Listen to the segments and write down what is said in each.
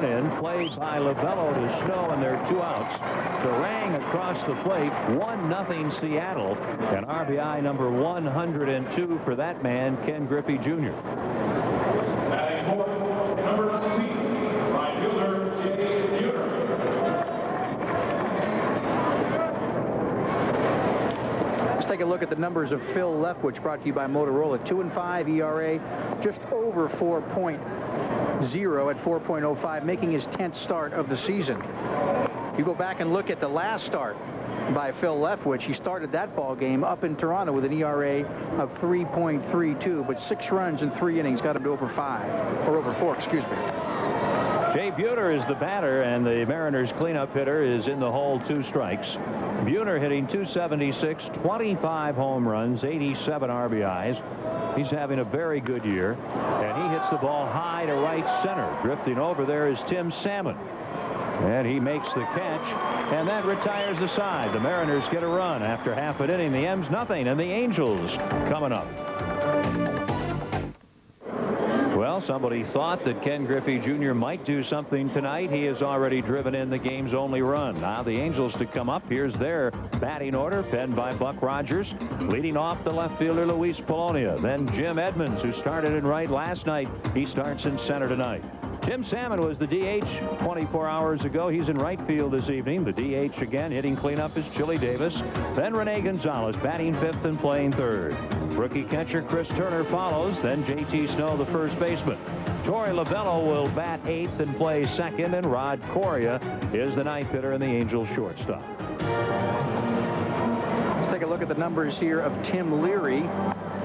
In played by Lovello to Snow, and there are 2 outs. Turang across the plate, 1-0 Seattle, and RBI number 102 for that man, Ken Griffey Jr. Take a look at the numbers of Phil Leftwich, brought to you by Motorola. 2.5 ERA, just over 4.0 at 4.05, making his 10th start of the season. You go back and look at the last start by Phil Leftwich. He started that ball game up in Toronto with an ERA of 3.32, but 6 runs in 3 innings got him to over 5, or over 4, excuse me. Jay Buhner is the batter, and the Mariners cleanup hitter is in the hole, 2 strikes. Buhner hitting .276, 25 home runs, 87 RBIs. He's having a very good year, and he hits the ball high to right center. Drifting over there is Tim Salmon, and he makes the catch, and that retires the side. The Mariners get a run after half an inning. The M's nothing, and the Angels coming up. Well, somebody thought that Ken Griffey Jr. might do something tonight. He has already driven in the game's only run. Now the Angels to come up. Here's their batting order, penned by Buck Rogers. Leading off the left fielder, Luis Polonia. Then Jim Edmonds, who started in right last night. He starts in center tonight. Tim Salmon was the DH 24 hours ago. He's in right field this evening. The DH again hitting cleanup is Chili Davis. Then Rene Gonzalez batting 5th and playing 3rd. Rookie catcher Chris Turner follows. Then J.T. Snow, the first baseman. Torey Lovello will bat 8th and play 2nd. And Rod Coria is the 9th hitter and the Angels shortstop. Let's take a look at the numbers here of Tim Leary.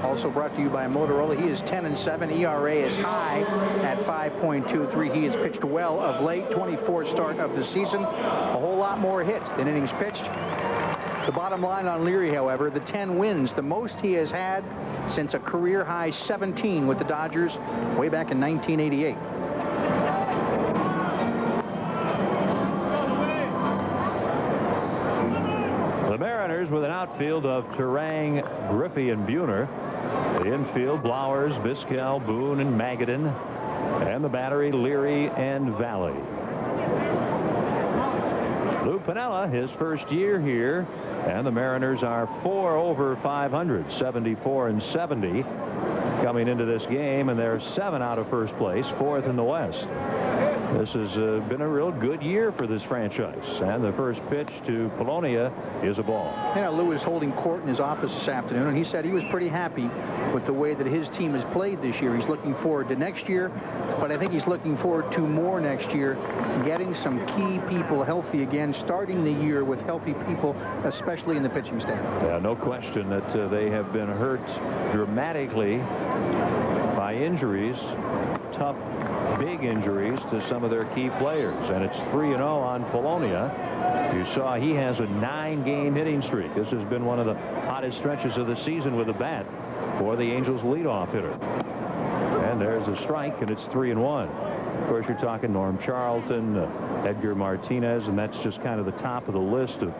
Also brought to you by Motorola. He is 10-7. ERA is high at 5.23. He has pitched well of late. 24th start of the season. A whole lot more hits than innings pitched. The bottom line on Leary, however, the 10 wins, the most he has had since a career-high 17 with the Dodgers way back in 1988. The Mariners with an outfield of Turang, Griffey, and Buhner. The infield, Blowers, Vizquel, Boone, and Magadan. And the battery, Leary and Valley. Lou Piniella, his first year here. And the Mariners are 4 over 500, 74-70 coming into this game, and they're 7 out of first place, 4th in the West. This has been a real good year for this franchise, and the first pitch to Polonia is a ball. You know, Lou was holding court in his office this afternoon, and he said he was pretty happy with the way that his team has played this year. He's looking forward to next year, but I think he's looking forward to more next year, getting some key people healthy again, starting the year with healthy people, especially in the pitching staff. Yeah, no question that they have been hurt dramatically by injuries, tough, big injuries to some of their key players, and it's 3-0 on Polonia. You saw he has a 9-game hitting streak. This has been one of the hottest stretches of the season with a bat for the Angels leadoff hitter. And there's a strike, and it's 3-1. Of course, you're talking Norm Charlton, Edgar Martinez, and that's just kind of the top of the list of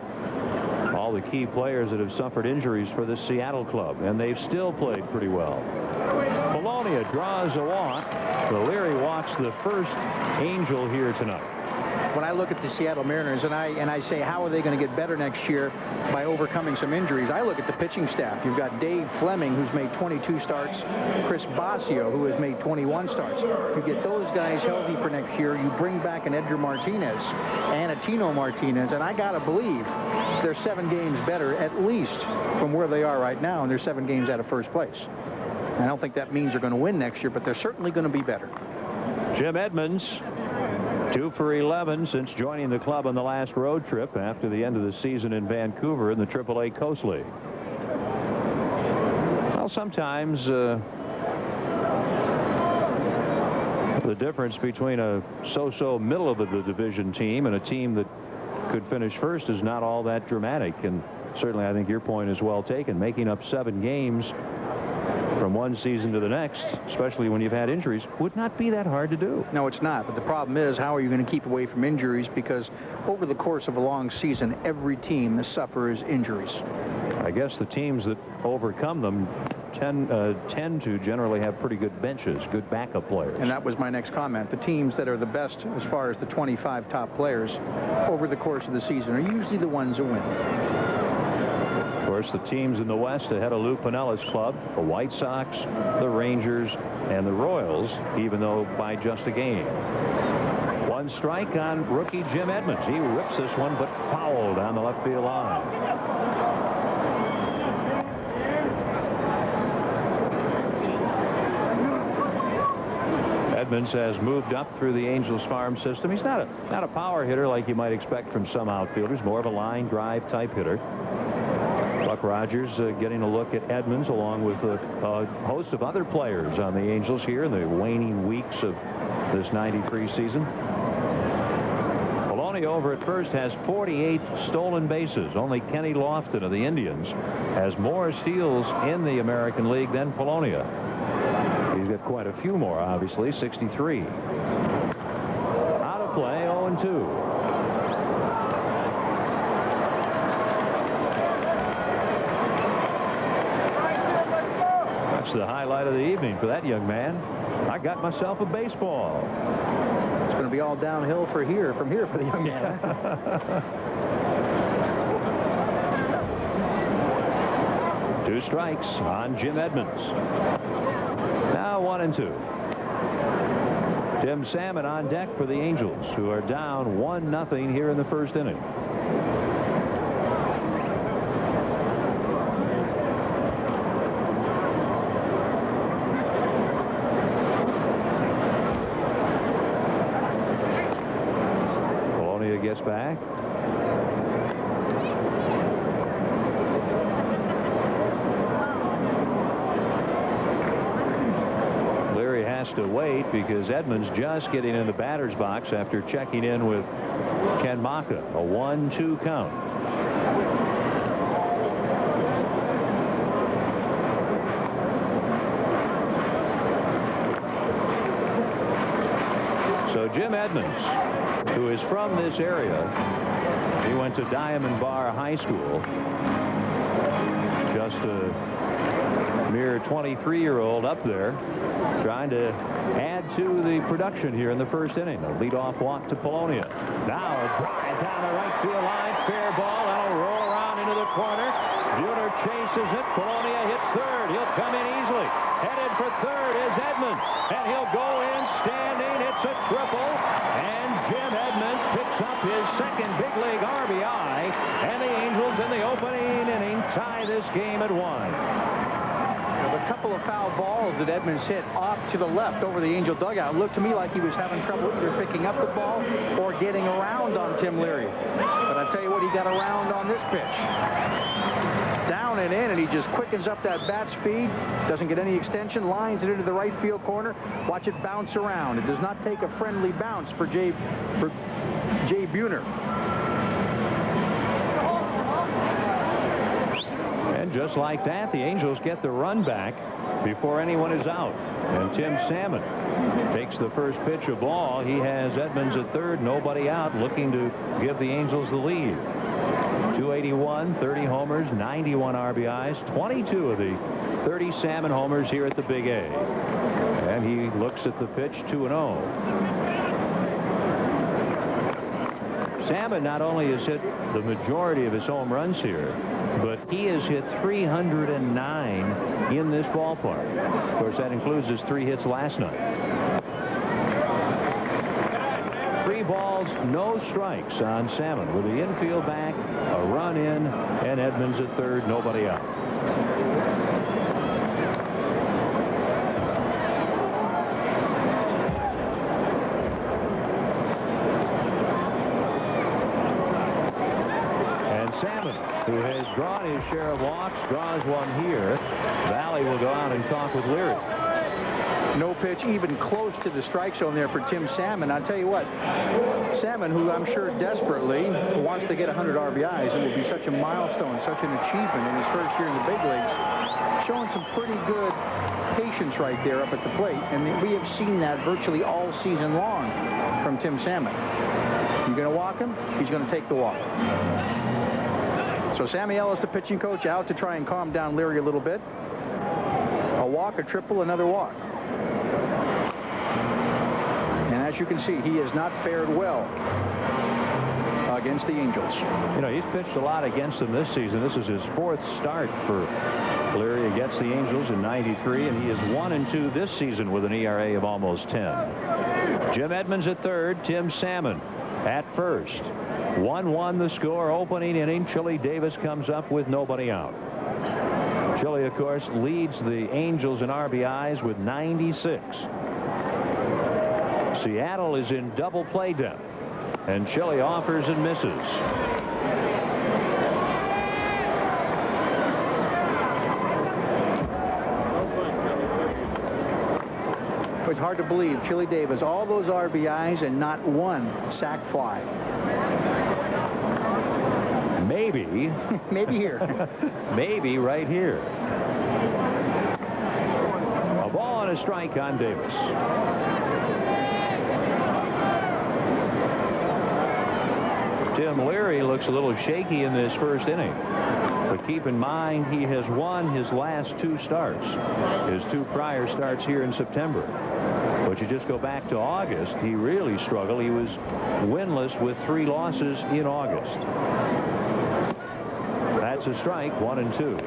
all the key players that have suffered injuries for the Seattle club, and they've still played pretty well. Polonia draws a walk. So Leary walks the first Angel here tonight. When I look at the Seattle Mariners and I say, how are they going to get better next year by overcoming some injuries, I look at the pitching staff. You've got Dave Fleming, who's made 22 starts, Chris Bosio, who has made 21 starts. You get those guys healthy for next year. You bring back an Edgar Martinez and a Tino Martinez, and I got to believe they're 7 games better, at least from where they are right now, and they're 7 games out of first place. I don't think that means they're going to win next year, but they're certainly going to be better. Jim Edmonds, 2 for 11 since joining the club on the last road trip after the end of the season in Vancouver in the AAA Coast League. Well, sometimes the difference between a so-so middle of the division team and a team that could finish first is not all that dramatic, and certainly I think your point is well taken. Making up 7 games from one season to the next, especially when you've had injuries, would not be that hard to do. No, it's not. But the problem is, how are you going to keep away from injuries? Because over the course of a long season, every team suffers injuries. I guess the teams that overcome them tend to generally have pretty good benches, good backup players. And that was my next comment. The teams that are the best as far as the 25 top players over the course of the season are usually the ones that win. Of course, the teams in the West ahead of Lou Piniella's club, the White Sox, the Rangers, and the Royals, even though by just a game. One strike on rookie Jim Edmonds. He rips this one, but foul down the left field line. Edmonds has moved up through the Angels farm system. He's not a power hitter like you might expect from some outfielders, more of a line drive type hitter. Buck Rogers getting a look at Edmonds along with a host of other players on the Angels here in the waning weeks of this '93 season. Polonio over at first has 48 stolen bases. Only Kenny Lofton of the Indians has more steals in the American League than Polonia. He's got quite a few more, obviously, 63. Out of play, 0-2. That's the highlight of the evening for that young man. I got myself a baseball. It's going to be all downhill from here for the young man. Two strikes on Jim Edmonds. Now 1-2. Tim Salmon on deck for the Angels, who are down 1-0 here in the first inning. Polonia gets back. To wait because Edmonds just getting in the batter's box after checking in with Ken Maka. A 1-2 count. So Jim Edmonds, who is from this area, he went to Diamond Bar High School. Just a mere 23-year-old up there, trying to add to the production here in the first inning. A leadoff walk to Polonia. Now a drive down the right field line. Fair ball. That'll roll around into the corner. Buhner chases it. Polonia hits third. He'll come in easily. Headed for third is Edmonds. And he'll go in standing. It's a triple. And Jim Edmonds picks up his second big league RBI. And the Angels in the opening inning tie this game at 1. A couple of foul balls that Edmonds hit off to the left over the Angel dugout. It looked to me like he was having trouble either picking up the ball or getting around on Tim Leary. But I tell you what, he got around on this pitch. Down and in, and he just quickens up that bat speed. Doesn't get any extension. Lines it into the right field corner. Watch it bounce around. It does not take a friendly bounce for Jay Buhner. And just like that, the Angels get the run back before anyone is out. And Tim Salmon takes the first pitch of ball. He has Edmonds at third, nobody out, looking to give the Angels the lead. 281, 30 homers, 91 RBIs, 22 of the 30 Salmon homers here at the Big A. And he looks at the pitch, 2-0. Salmon not only has hit the majority of his home runs here, but he has hit 309 in this ballpark. Of course, that includes his 3 hits last night. 3 balls, no strikes on Salmon with the infield back, a run in, and Edmonds at third, nobody out. Who has drawn his share of walks, draws one here. Valley will go out and talk with Leary. No pitch even close to the strike zone there for Tim Salmon. I'll tell you what, Salmon, who I'm sure desperately wants to get 100 RBIs, it will be such a milestone, such an achievement in his first year in the big leagues, showing some pretty good patience right there up at the plate. And we have seen that virtually all season long from Tim Salmon. You're going to walk him, he's going to take the walk. So Sammy Ellis, the pitching coach, out to try and calm down Leary a little bit. walk, a triple, another walk. And as you can see, he has not fared well against the Angels. You know, he's pitched a lot against them this season. This is his 4th start for Leary against the Angels in '93, and he is 1-2 this season with an ERA of almost 10. Jim Edmonds at third, Tim Salmon at first. 1-1 the score, opening inning. Chili Davis comes up with nobody out. Chili, of course, leads the Angels in RBIs with 96. Seattle is in double play depth, and Chili offers and misses. It's hard to believe Chili Davis, all those RBIs and not one sac fly. Maybe. Maybe here. Maybe right here. A ball and a strike on Davis. Tim Leary looks a little shaky in this first inning. But keep in mind, he has won his last 2 starts. His 2 prior starts here in September. But you just go back to August, he really struggled. He was winless with 3 losses in August. That's a strike, 1-2.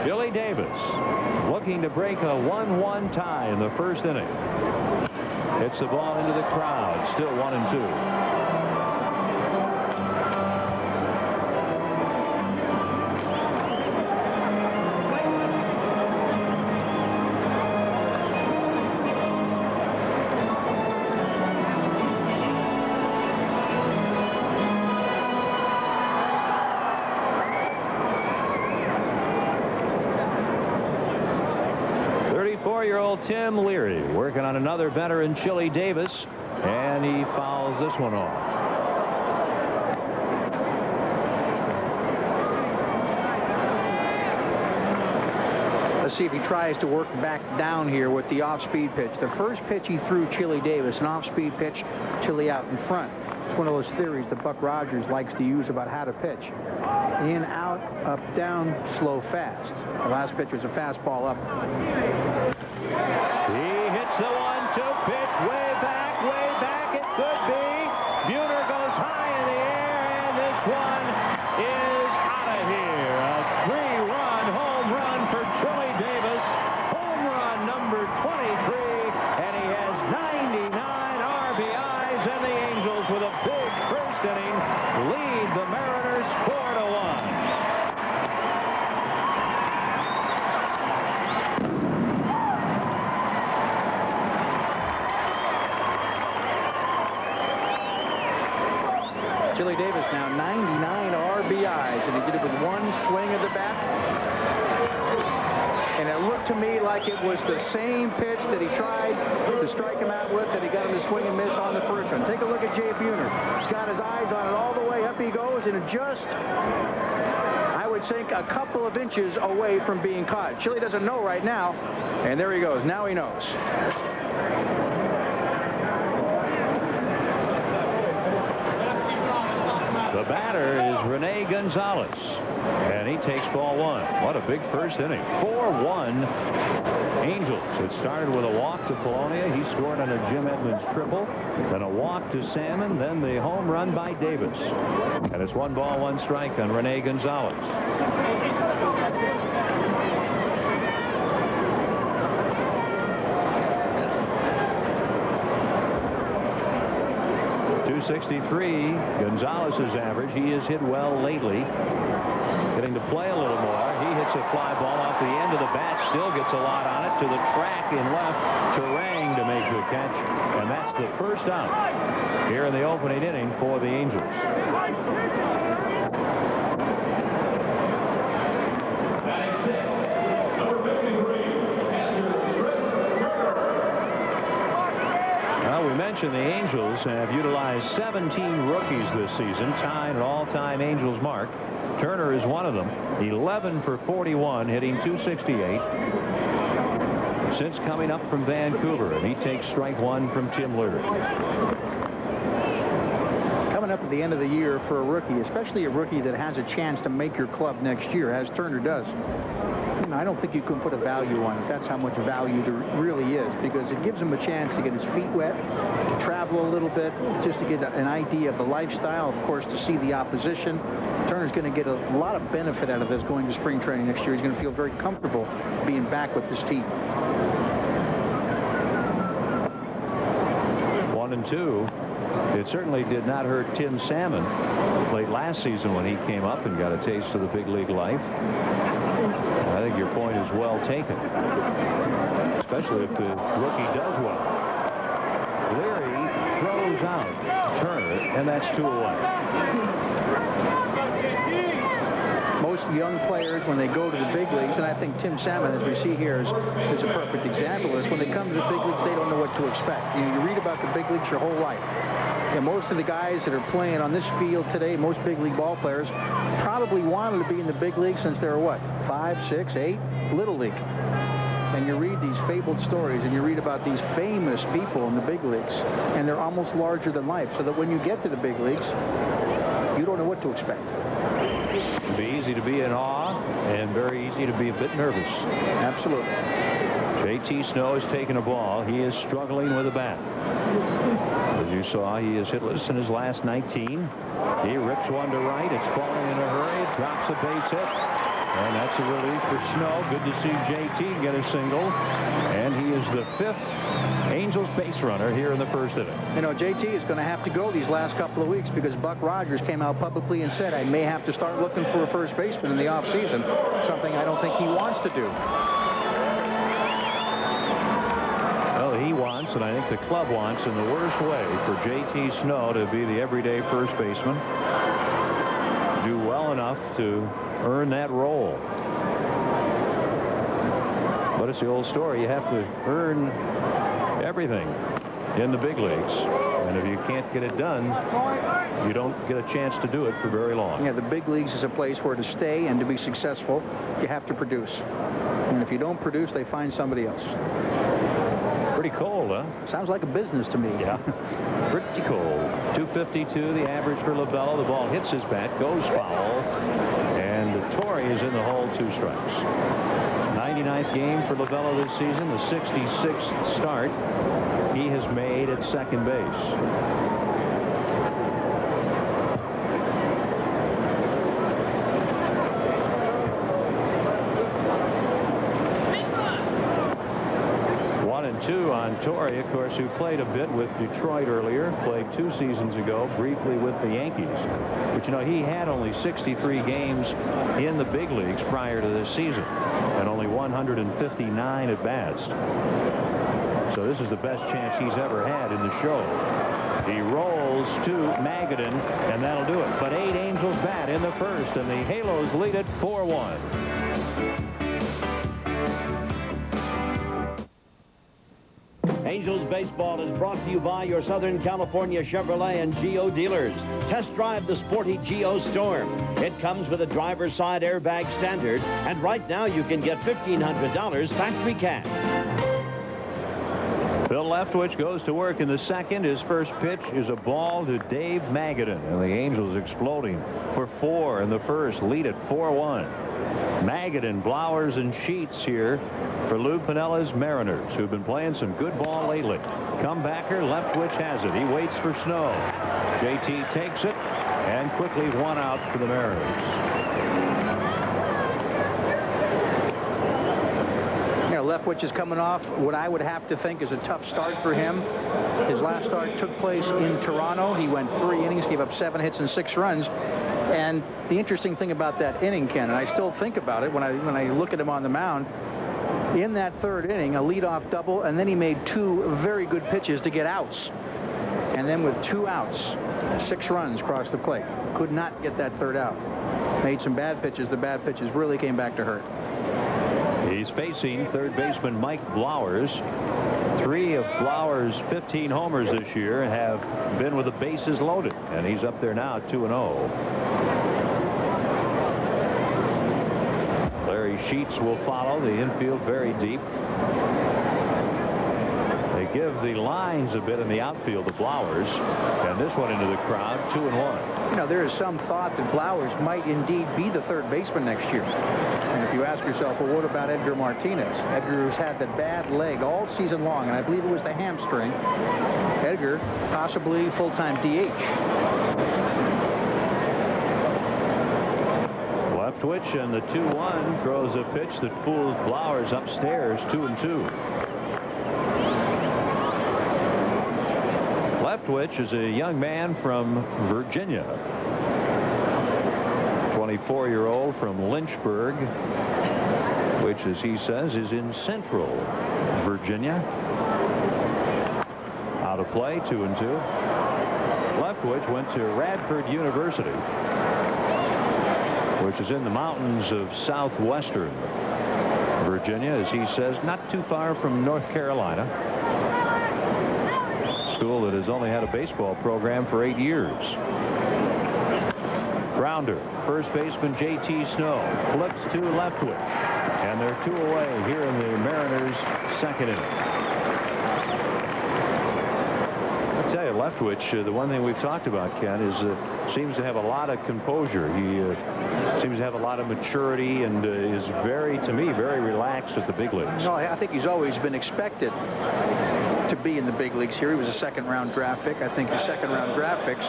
Chili Davis looking to break a 1-1 tie in the first inning. Hits the ball into the crowd. Still 1-2. Tim Leary working on another veteran, Chili Davis, and he fouls this one off. Let's see if he tries to work back down here with the off-speed pitch. The first pitch he threw Chili Davis, an off-speed pitch, Chili out in front. It's one of those theories that Buck Rogers likes to use about how to pitch. In, out, up, down, slow, fast. The last pitch was a fastball up. He hits the 1-2 pitch way back. It could be. Buhner goes high in the air, and this one is out of here. A 3-run home run for Chili Davis. Home run number 23, and he has 99 RBIs, and the Angels with a big first inning lead the Mariners 4-1. Chili Davis now 99 RBIs, and he did it with one swing of the bat. And it looked to me like it was the same pitch that he tried to strike him out with that he got him to swing and miss on the first one. Take a look at Jay Buhner. He's got his eyes on it all the way. Up he goes, and it just, I would think, a couple of inches away from being caught. Chili doesn't know right now, and there he goes. Now he knows. The batter is Rene Gonzalez, and he takes ball 1. What a big first inning. 4-1 Angels. It started with a walk to Polonia. He scored on a Jim Edmonds triple, then a walk to Salmon, then the home run by Davis. And it's 1 ball, 1 strike on Rene Gonzalez. .263 Gonzalez's average. He has hit well lately, getting to play a little more. He hits a fly ball off the end of the bat, still gets a lot on it, to the track in left. Turang to make the catch, and that's the first out here in the opening inning for the Angels. We mentioned the Angels have utilized 17 rookies this season, tying an all-time Angels mark. Turner is one of them. 11 for 41, hitting .268. since coming up from Vancouver, and he takes strike one from Tim Lillard. Coming up at the end of the year for a rookie, especially a rookie that has a chance to make your club next year, as Turner does, I don't think you can put a value on it. That's how much value there really is, because it gives him a chance to get his feet wet, to travel a little bit, just to get an idea of the lifestyle, of course, to see the opposition. Turner's going to get a lot of benefit out of this going to spring training next year. He's going to feel very comfortable being back with this team. 1-2. It certainly did not hurt Tim Salmon late last season when he came up and got a taste of the big league life. I think your point is well taken, especially if the rookie does well. Leary throws out Turner, and that's 2 away. Most young players, when they go to the big leagues, and I think Tim Salmon, as we see here, is a perfect example of this. When they come to the big leagues, they don't know what to expect. You read about the big leagues your whole life. And most of the guys that are playing on this field today, most big league ball players, probably wanted to be in the big league since they were, what, 5, 6, 8? Little league. And you read these fabled stories, and you read about these famous people in the big leagues, and they're almost larger than life, so that when you get to the big leagues, you don't know what to expect. It'd be easy to be in awe and very easy to be a bit nervous. Absolutely. J.T. Snow has taken a ball. He is struggling with a bat. As you saw, he is hitless in his last 19. He rips one to right. It's falling in a hurry. It drops a base hit. And that's a relief for Snow. Good to see J.T. get a single. And he is the 5th Angels base runner here in the first inning. You know, J.T. is going to have to go these last couple of weeks because Buck Rogers came out publicly and said, I may have to start looking for a first baseman in the offseason, something I don't think he wants to do. Well, he wants, and I think the club wants in the worst way, for J.T. Snow to be the everyday first baseman, do well enough to earn that role. But it's the old story. You have to earn everything in the big leagues. And if you can't get it done, you don't get a chance to do it for very long. Yeah, the big leagues is a place where to stay and to be successful, you have to produce. And if you don't produce, they find somebody else. Pretty cold, huh? Sounds like a business to me. Yeah. Pretty cold. 252, the average for Lovullo. The ball hits his bat, goes foul, and Torrey is in the hole, 2 strikes. 99th game for Lovullo this season, the 66th start he has made at second base. On Torrey, of course, who played a bit with Detroit earlier, played 2 seasons ago briefly with the Yankees. But, you know, he had only 63 games in the big leagues prior to this season and only 159 at-bats. So this is the best chance he's ever had in the show. He rolls to Magadan, and that'll do it. But 8 Angels bat in the first, and the Halos lead it 4-1. Angels baseball is brought to you by your Southern California Chevrolet and Geo dealers. Test drive the sporty Geo Storm. It comes with a driver's side airbag standard, and right now you can get $1,500 factory cash. Bill Leftwich goes to work in the second. His first pitch is a ball to Dave Magadan, and the Angels exploding for 4 in the first, lead at 4-1. Magadan, Blowers, and Sheets here for Lou Pinella's Mariners, who've been playing some good ball lately. Comebacker, Leftwich has it. He waits for Snow. JT takes it, and quickly 1 out for the Mariners. Yeah, Leftwich is coming off what I would have to think is a tough start for him. His last start took place in Toronto. He went 3 innings, gave up 7 hits and 6 runs. And the interesting thing about that inning, Ken, and I still think about it when I look at him on the mound, in that 3rd inning, a leadoff double, and then he made 2 very good pitches to get outs. And then with 2 outs, 6 runs across the plate. Could not get that 3rd out. Made some bad pitches. The bad pitches really came back to hurt. He's facing 3rd baseman Mike Blowers. 3 of Blowers' 15 homers this year have been with the bases loaded, and he's up there now at 2-0. Larry Sheets will follow. The infield very deep. give the lines a bit in the outfield to Flowers. And this one into the crowd, 2-1. You know, there is some thought that Flowers might indeed be the third baseman next year. And if you ask yourself, well, what about Edgar Martinez? Edgar has had the bad leg all season long, and I believe it was the hamstring. Edgar, possibly full-time DH. Leftwich, and the 2-1 throws a pitch that fools Flowers upstairs, 2-2. Leftwich is a young man from Virginia. 24-year-old from Lynchburg, which, as he says, is in central Virginia. Out of play, 2-2. Leftwich went to Radford University, which is in the mountains of southwestern Virginia, as he says, not too far from North Carolina. School that has only had a baseball program for 8 years. Grounder, first baseman J.T. Snow flips to Leftwich, and they're 2 away here in the Mariners' second inning. I'll tell you, Leftwich, the one thing we've talked about, Ken, is seems to have a lot of composure. He seems to have a lot of maturity and is to me, very relaxed at the big leagues. No, I think he's always been expected to be in the big leagues here. He was a second-round draft pick. I think your second-round draft picks,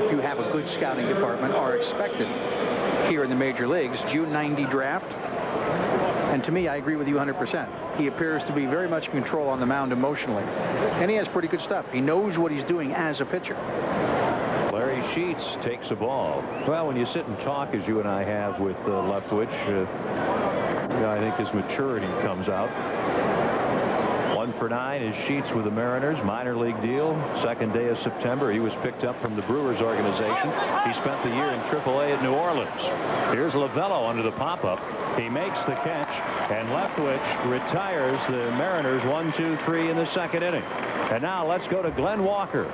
if you have a good scouting department, are expected here in the major leagues. June 90 draft. And to me, I agree with you 100%. He appears to be very much in control on the mound emotionally. And he has pretty good stuff. He knows what he's doing as a pitcher. Larry Sheets takes a ball. Well, when you sit and talk, as you and I have with Leftwich, I think his maturity comes out. 1 for 9 is Sheets with the Mariners, minor league deal. Second day of September, he was picked up from the Brewers organization. He spent the year in AAA at New Orleans. Here's Lavello under the pop-up. He makes the catch, and Leftwich retires the Mariners 1-2-3 in the second inning. And now let's go to Glenn Walker.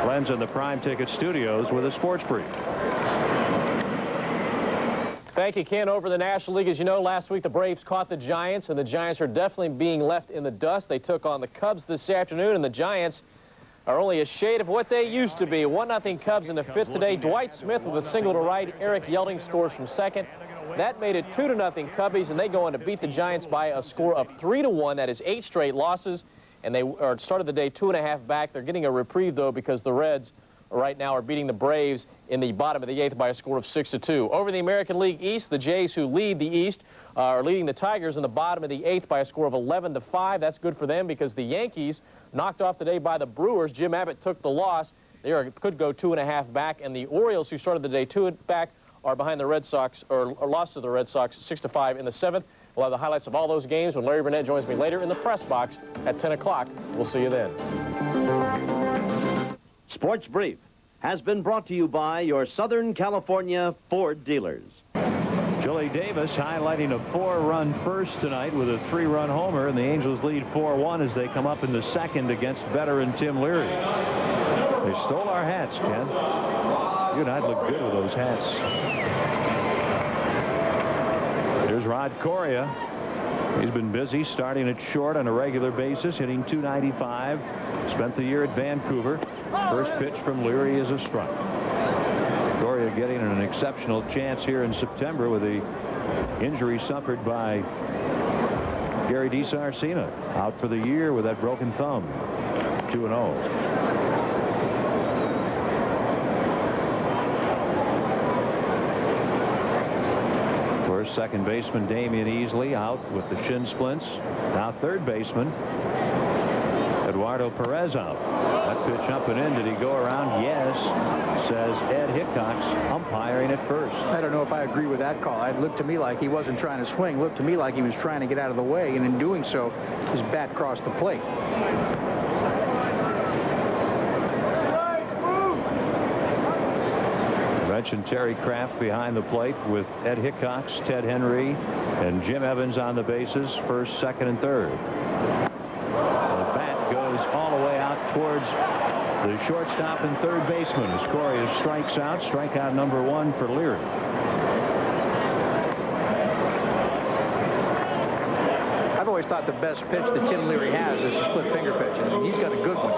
Glenn's in the Prime Ticket Studios with a sports brief. Thank you, Ken. Over the National League, as you know, last week the Braves caught the Giants, and the Giants are definitely being left in the dust. They took on the Cubs this afternoon, and the Giants are only a shade of what they used to be. 1-0 Cubs in the 5th today. Dwight Smith with a single to right. Eric Yelding scores from second. That made it 2-0 Cubbies, and they go on to beat the Giants by a score of 3-1. That is 8 straight losses, and they started the day 2.5 back. They're getting a reprieve, though, because the Reds right now are beating the Braves in the bottom of the 8th by a score of 6-2. Over the American League East, the Jays, who lead the East, are leading the Tigers in the bottom of the 8th by a score of 11-5. That's good for them because the Yankees, knocked off today by the Brewers, Jim Abbott took the loss. They could go 2.5 back, and the Orioles, who started the day 2 back, are behind the Red Sox, or lost to the Red Sox 6-5 in the 7th. We'll have the highlights of all those games when Larry Burnett joins me later in the press box at 10 o'clock. We'll see you then. Sports Brief has been brought to you by your Southern California Ford dealers. Joey Davis highlighting a 4-run first tonight with a 3-run homer, and the Angels lead 4-1 as they come up in the second against veteran Tim Leary. They stole our hats, Ken. You and I'd look good with those hats. Here's Rod Coria. He's been busy starting at short on a regular basis, hitting .295. Spent the year at Vancouver. First pitch from Leary is a strike. Coria getting an exceptional chance here in September with the injury suffered by Gary DiSarcina, out for the year with that broken thumb. 2-0. First, second baseman Damian Easley out with the shin splints. Now third baseman Eduardo Perez out. That pitch up and in. Did he go around? Yes, says Ed Hickox, umpiring at first. I don't know if I agree with that call. It looked to me like he wasn't trying to swing. It looked to me like he was trying to get out of the way, and in doing so, his bat crossed the plate. I mentioned Terry Kraft behind the plate with Ed Hickox, Ted Henry, and Jim Evans on the bases, first, second, and third. The bat goes all the way out towards the shortstop and third baseman as Coria strikes out. Strikeout number 1 for Leary. I've always thought the best pitch that Tim Leary has is a split finger pitch. I mean, he's got a good one.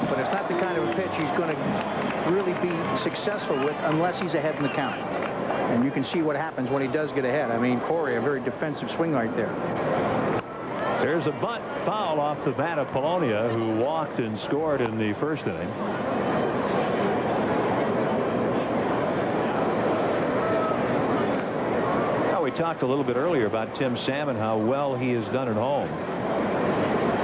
But it's not the kind of a pitch he's going to really be successful with unless he's ahead in the count. And you can see what happens when he does get ahead. I mean, Corey, a very defensive swing right there. There's a bunt foul off the bat of Polonia, who walked and scored in the first inning. Now, we talked a little bit earlier about Tim Salmon, how well he has done at home.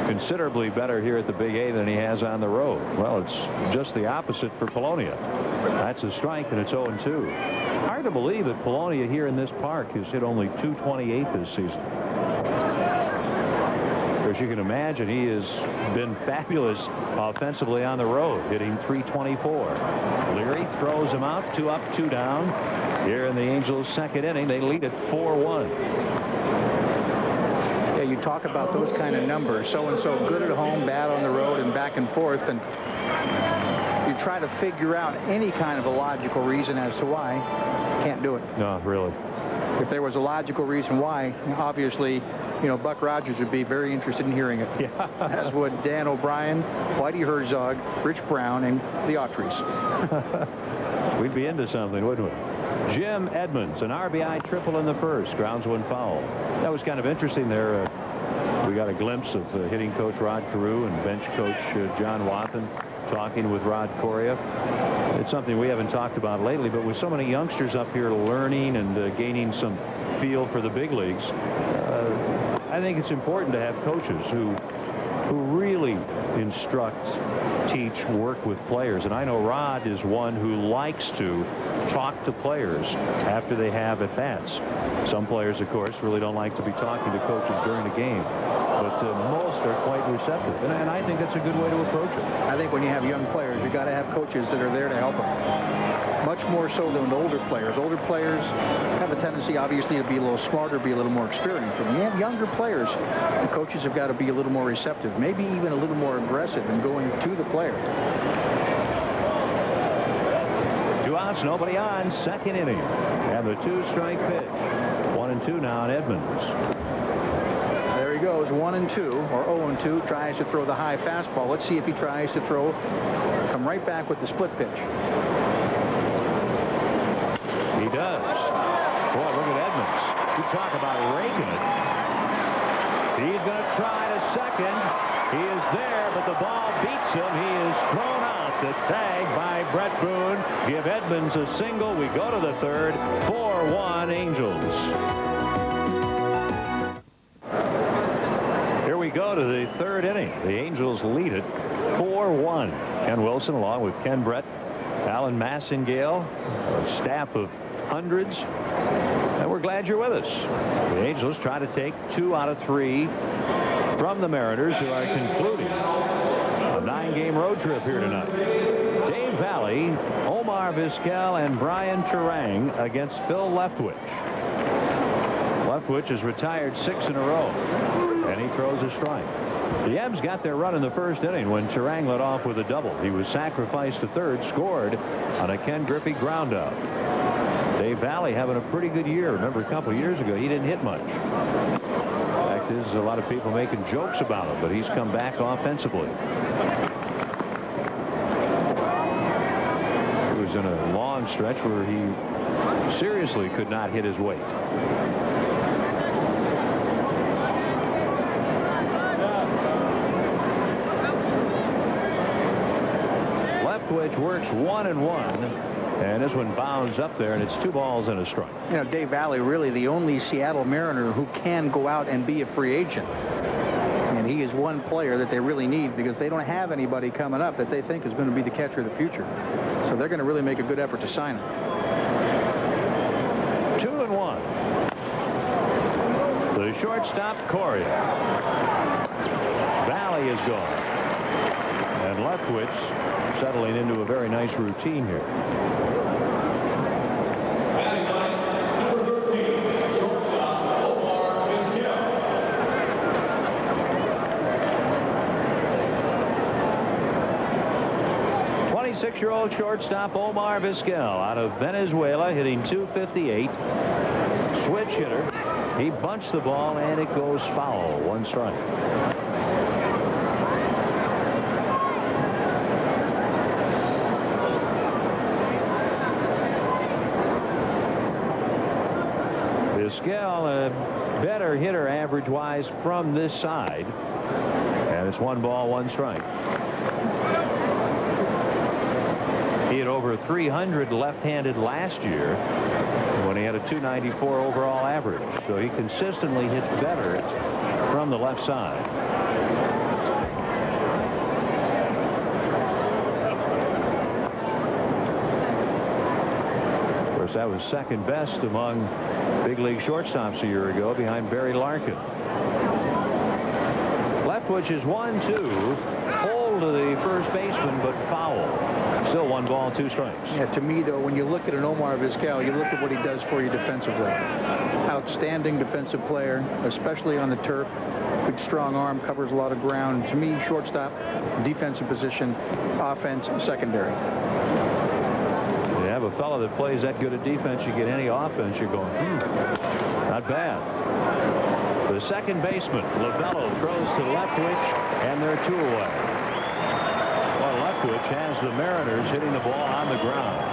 Considerably better here at the Big A than he has on the road. Well, it's just the opposite for Polonia. That's a strike, and it's 0-2. Hard to believe that Polonia here in this park has hit only .228 this season. As you can imagine, he has been fabulous offensively on the road, hitting .324. Leary throws him out, 2 up, 2 down. Here in the Angels' second inning, they lead at 4-1. Yeah, you talk about those kind of numbers. So-and-so good at home, bad on the road, and back and forth. And you try to figure out any kind of a logical reason as to why. Can't do it. No, really. If there was a logical reason why, obviously, you know, Buck Rogers would be very interested in hearing it. Yeah. As would Dan O'Brien, Whitey Herzog, Rich Brown, and the Autries. We'd be into something, wouldn't we? Jim Edmonds, an RBI triple in the first, grounds one foul. That was kind of interesting there. We got a glimpse of hitting coach Rod Carew and bench coach John Wathan talking with Rod Coria. It's something we haven't talked about lately, but with so many youngsters up here learning and gaining some feel for the big leagues, I think it's important to have coaches who really instruct, teach, work with players. And I know Rod is one who likes to talk to players after they have at-bats. Some players, of course, really don't like to be talking to coaches during the game. But most are quite receptive. And I think that's a good way to approach it. I think when you have young players, you got to have coaches that are there to help them. Much more so than the older players. Older players have a tendency, obviously, to be a little smarter, be a little more experienced. But when you have younger players, the coaches have got to be a little more receptive, maybe even a little more aggressive in going to the player. 2 outs, nobody on, second inning. And the 2-strike pitch. 1-2 now on Edmonds. There he goes, 1-2 or 0-2. Tries to throw the high fastball. Let's see if he tries to come right back with the split pitch. He does. Boy, look at Edmonds. You talk about raking it. He's going to try to second. He is there, but the ball beats him. He is thrown out. The tag by Brett Boone. Give Edmonds a single. We go to the third. 4-1 Angels. Here we go to the third inning. The Angels lead it 4-1. Ken Wilson along with Ken Brett, Alan Massingale, a staff of hundreds, and we're glad you're with us. The Angels try to take 2 out of 3 from the Mariners, who are concluding a 9-game road trip here tonight. Dave Valley, Omar Vizquel, and Brian Turang against Phil Leftwich. Leftwich has retired 6 in a row, and he throws a strike. The Ebs got their run in the first inning when Turang led off with a double. He was sacrificed to third, scored on a Ken Griffey ground out. Dave Valley having a pretty good year. Remember, a couple years ago, he didn't hit much. Fact is, a lot of people making jokes about him, but he's come back offensively. He was in a long stretch where he seriously could not hit his weight. Leftwich works 1-1. And this one bounds up there, and it's 2 balls and a strike. You know, Dave Valley, really the only Seattle Mariner who can go out and be a free agent. And he is one player that they really need because they don't have anybody coming up that they think is going to be the catcher of the future. So they're going to really make a good effort to sign him. 2-1. The shortstop, Coria. Valley is gone. And Leftwich settling into a very nice routine here. Six-year-old shortstop Omar Vizquel out of Venezuela, hitting .258. Switch hitter. He bunched the ball, and it goes foul. 1 strike. Vizquel, a better hitter average-wise from this side. And it's 1 ball, 1 strike. He had over 300 left-handed last year when he had a 294 overall average. So he consistently hits better from the left side. Of course, that was second best among big league shortstops a year ago, behind Barry Larkin. Leftwich is 1-2. Hold to the first baseman, but foul. Still 1 ball, 2 strikes. Yeah, to me, though, when you look at an Omar Vizquel, you look at what he does for you defensively. Outstanding defensive player, especially on the turf. Big, strong arm, covers a lot of ground. To me, shortstop, defensive position, offense, secondary. You have a fellow that plays that good at defense, you get any offense, you're going, not bad. The second baseman, Lovello, throws to Leftwich, and they're 2 away. Well, Leftwich has the Mariners hitting the ball on the ground.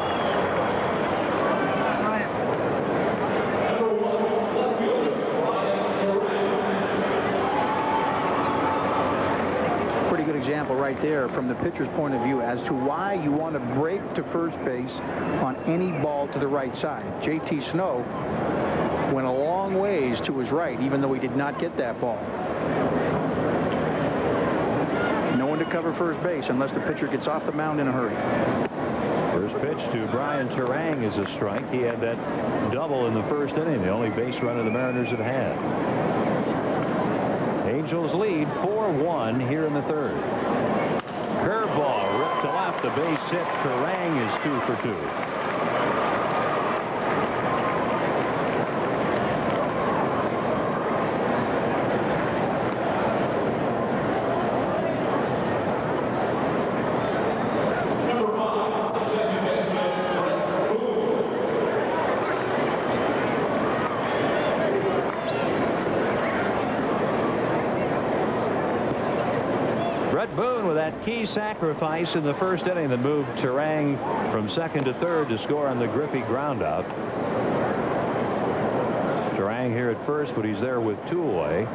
Pretty good example right there from the pitcher's point of view as to why you want to break to first base on any ball to the right side. J.T. Snow went a long ways to his right, even though he did not get that ball. No one to cover first base unless the pitcher gets off the mound in a hurry. First pitch to Brian Turang is a strike. He had that double in the first inning, the only base runner the Mariners have had. Angels lead 4-1 here in the 3rd. Curveball ripped to left, a base hit. Turang is 2 for 2. Key sacrifice in the first inning that moved Turang from second to third to score on the Griffey groundout. Turang here at first, but he's there with 2 away.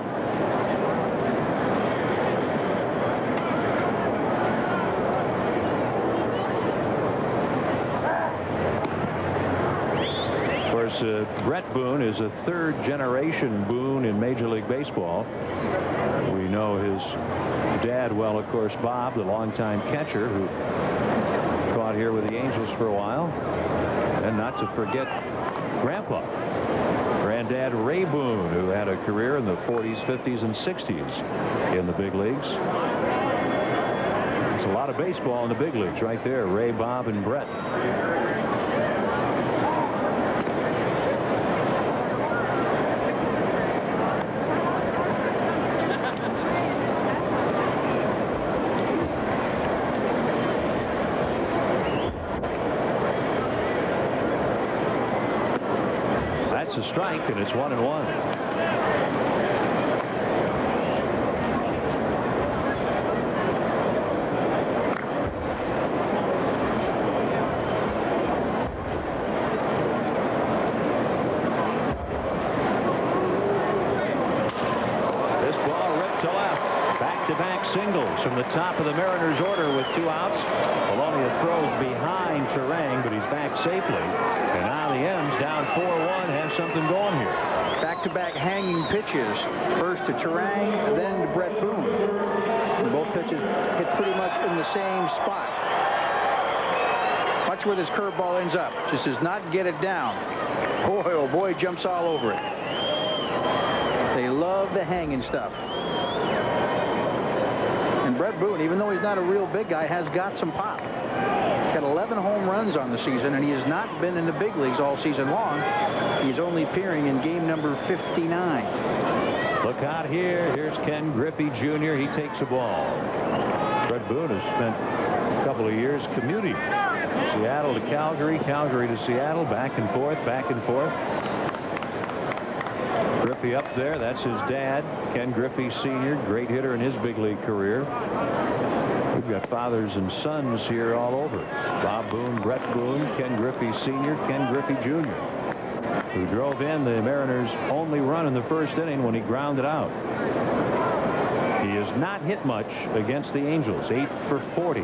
Of course, Brett Boone is a 3rd generation Boone in Major League Baseball. We know his dad well, of course, Bob, the longtime catcher who caught here with the Angels for a while. And not to forget Grandpa, Granddad Ray Boone, who had a career in the 40s, 50s, and 60s in the big leagues. There's a lot of baseball in the big leagues right there. Ray, Bob, and Brett. A strike, and it's 1-1. This ball ripped to left. Back-to-back singles from the top of the Mariners order with 2 outs. Polonia throws behind Turang, but he's back safely. And now the M's down 4-1 have something going here. Back-to-back hanging pitches. First to Turang, then to Brett Boone. And both pitches hit pretty much in the same spot. Watch where this curveball ends up. Just does not get it down. Boy, oh boy, jumps all over it. They love the hanging stuff. And Brett Boone, even though he's not a real big guy, has got some pop. Got 11 home runs on the season, and he has not been in the big leagues all season long. He's only appearing in game number 59. Look out here. Here's Ken Griffey Jr. He takes a ball. Brett Boone has spent a couple of years commuting. Seattle to Calgary, Calgary to Seattle, back and forth, back and forth. Griffey up there. That's his dad, Ken Griffey Sr., great hitter in his big league career. We've got fathers and sons here all over. Bob Boone, Brett Boone, Ken Griffey Sr., Ken Griffey Jr., who drove in the Mariners' only run in the first inning when he grounded out. He has not hit much against the Angels, 8 for 40.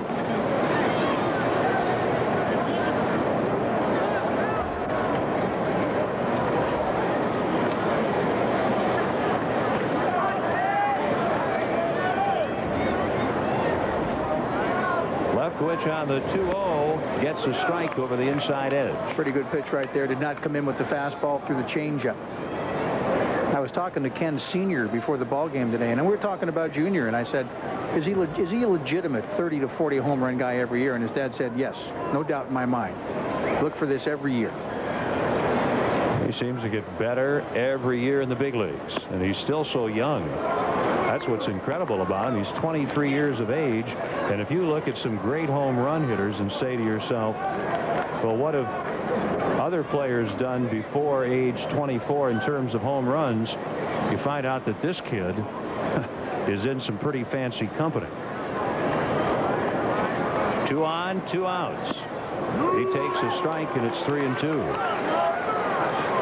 Leftwich on the 2-0 gets a strike over the inside edge. Pretty good pitch right there. Did not come in with the fastball through the changeup. I was talking to Ken Sr. before the ball game today, and we were talking about Junior, and I said, is he a legitimate 30 to 40 home run guy every year? And his dad said, yes, no doubt in my mind. Look for this every year. He seems to get better every year in the big leagues, and he's still so young. That's what's incredible about him. He's 23 years of age, and if you look at some great home run hitters and say to yourself, well, what have other players done before age 24 in terms of home runs? You find out that this kid is in some pretty fancy company. 2 on, 2 outs. He takes a strike, and it's 3-2.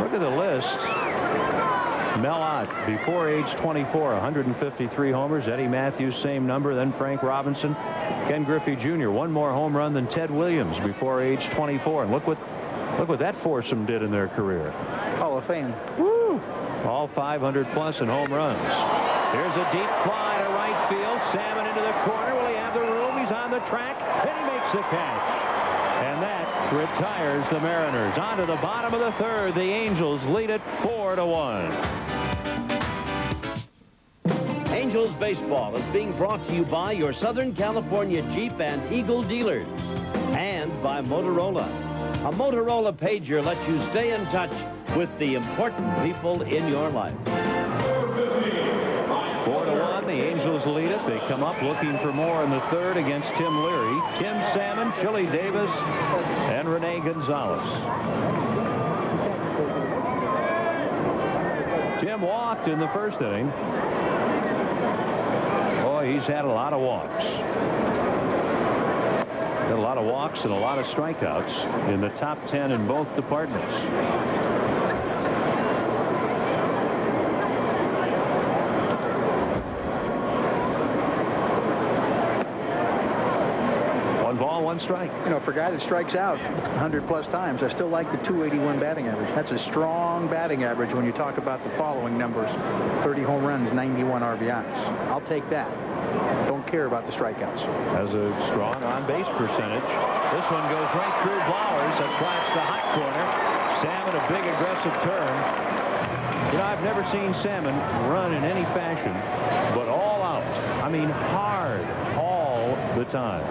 Look at the list. Mel Ott, before age 24, 153 homers. Eddie Matthews, same number. Then Frank Robinson. Ken Griffey Jr., 1 more home run than Ted Williams before age 24. And look what that foursome did in their career. Hall of Fame. Woo! All 500 plus in home runs. Here's a deep fly to right field. Salmon into the corner. Will he have the room? He's on the track, and he makes the catch. And that retires the Mariners. On to the bottom of the third. The Angels lead it 4-1. Angels baseball is being brought to you by your Southern California Jeep and Eagle dealers, and by Motorola. A Motorola pager lets you stay in touch with the important people in your life. 4-1. The Angels lead it. They come up looking for more in the third against Tim Leary, Tim Salmon, Chili Davis, and Rene Gonzalez. Tim walked in the first inning. Boy, he's had a lot of walks. Got a lot of walks and a lot of strikeouts in the top 10 in both departments. Strike. You know, for a guy that strikes out 100 plus times, I still like the 281 batting average. That's a strong batting average when you talk about the following numbers: 30 home runs, 91 RBIs. I'll take that. Don't care about the strikeouts. Has a strong on-base percentage. This one goes right through Blowers. That's why it's the hot corner. Salmon, a big aggressive turn. You know, I've never seen Salmon run in any fashion, but all out. I mean, hard all the time.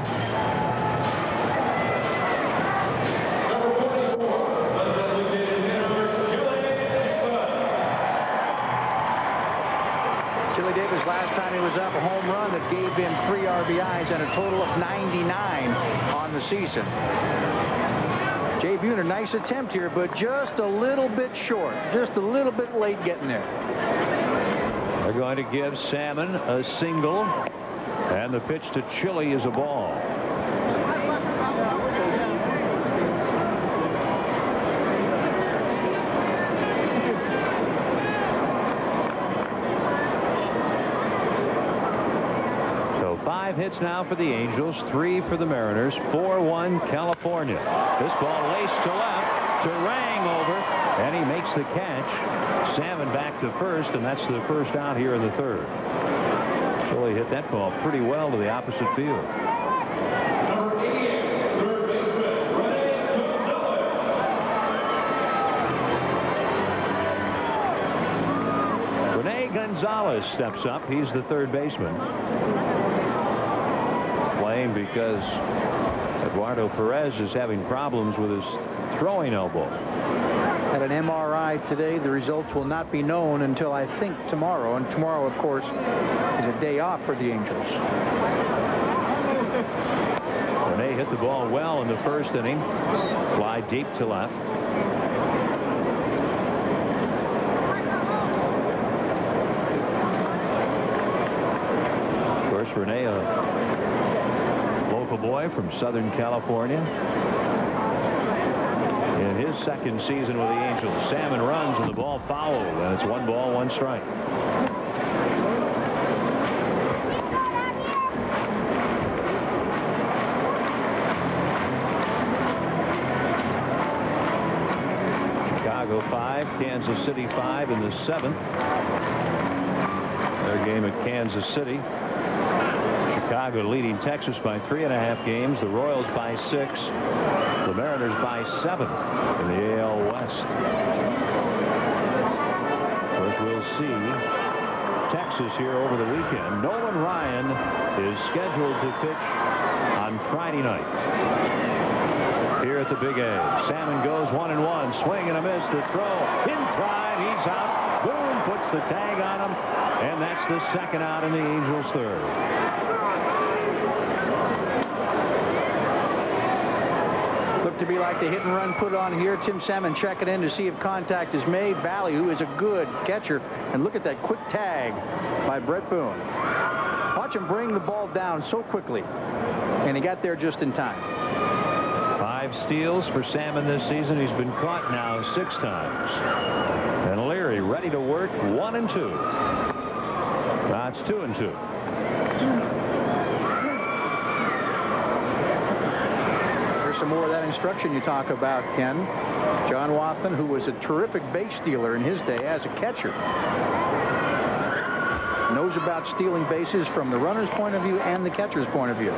Last time he was up, a home run that gave him 3 RBIs and a total of 99 on the season. Jay Buhner, nice attempt here, but just a little bit short. Just a little bit late getting there. They're going to give Salmon a single, and the pitch to Chili is a ball. Hits now for the Angels, 3 for the Mariners, 4-1 California. This ball laced to left, Turang over, and he makes the catch. Salmon back to first, and that's the first out here in the third. Chili hit that ball pretty well to the opposite field. Rene Gonzalez steps up. He's the third baseman. Because Eduardo Perez is having problems with his throwing elbow. At an MRI today, the results will not be known until I think tomorrow. And tomorrow, of course, is a day off for the Angels. Rene hit the ball well in the first inning. Fly deep to left. a local boy from Southern California. In his second season with the Angels, Salmon runs and the ball fouled, and it's 1 ball, 1 strike. Chicago 5, Kansas City 5 in the 7th. Their game at Kansas City. Chicago leading Texas by 3.5 games. The Royals by 6. The Mariners by 7 in the AL West. Of course, we'll see Texas here over the weekend. Nolan Ryan is scheduled to pitch on Friday night here at the Big A. Salmon goes 1-1. Swing and a miss. The throw in time. He's out. Boone puts the tag on him, and that's the second out in the Angels' third. Looked to be like the hit and run put on here. Tim Salmon checking in to see if contact is made. Valley, who is a good catcher, and look at that quick tag by Brett Boone. Watch him bring the ball down so quickly, and he got there just in time. 5 steals for Salmon this season. He's been caught now 6 times. And Leary ready to work. 1-2. That's 2-2. There's some more of that instruction you talk about, Ken. John Wathan, who was a terrific base stealer in his day as a catcher, knows about stealing bases from the runner's point of view and the catcher's point of view.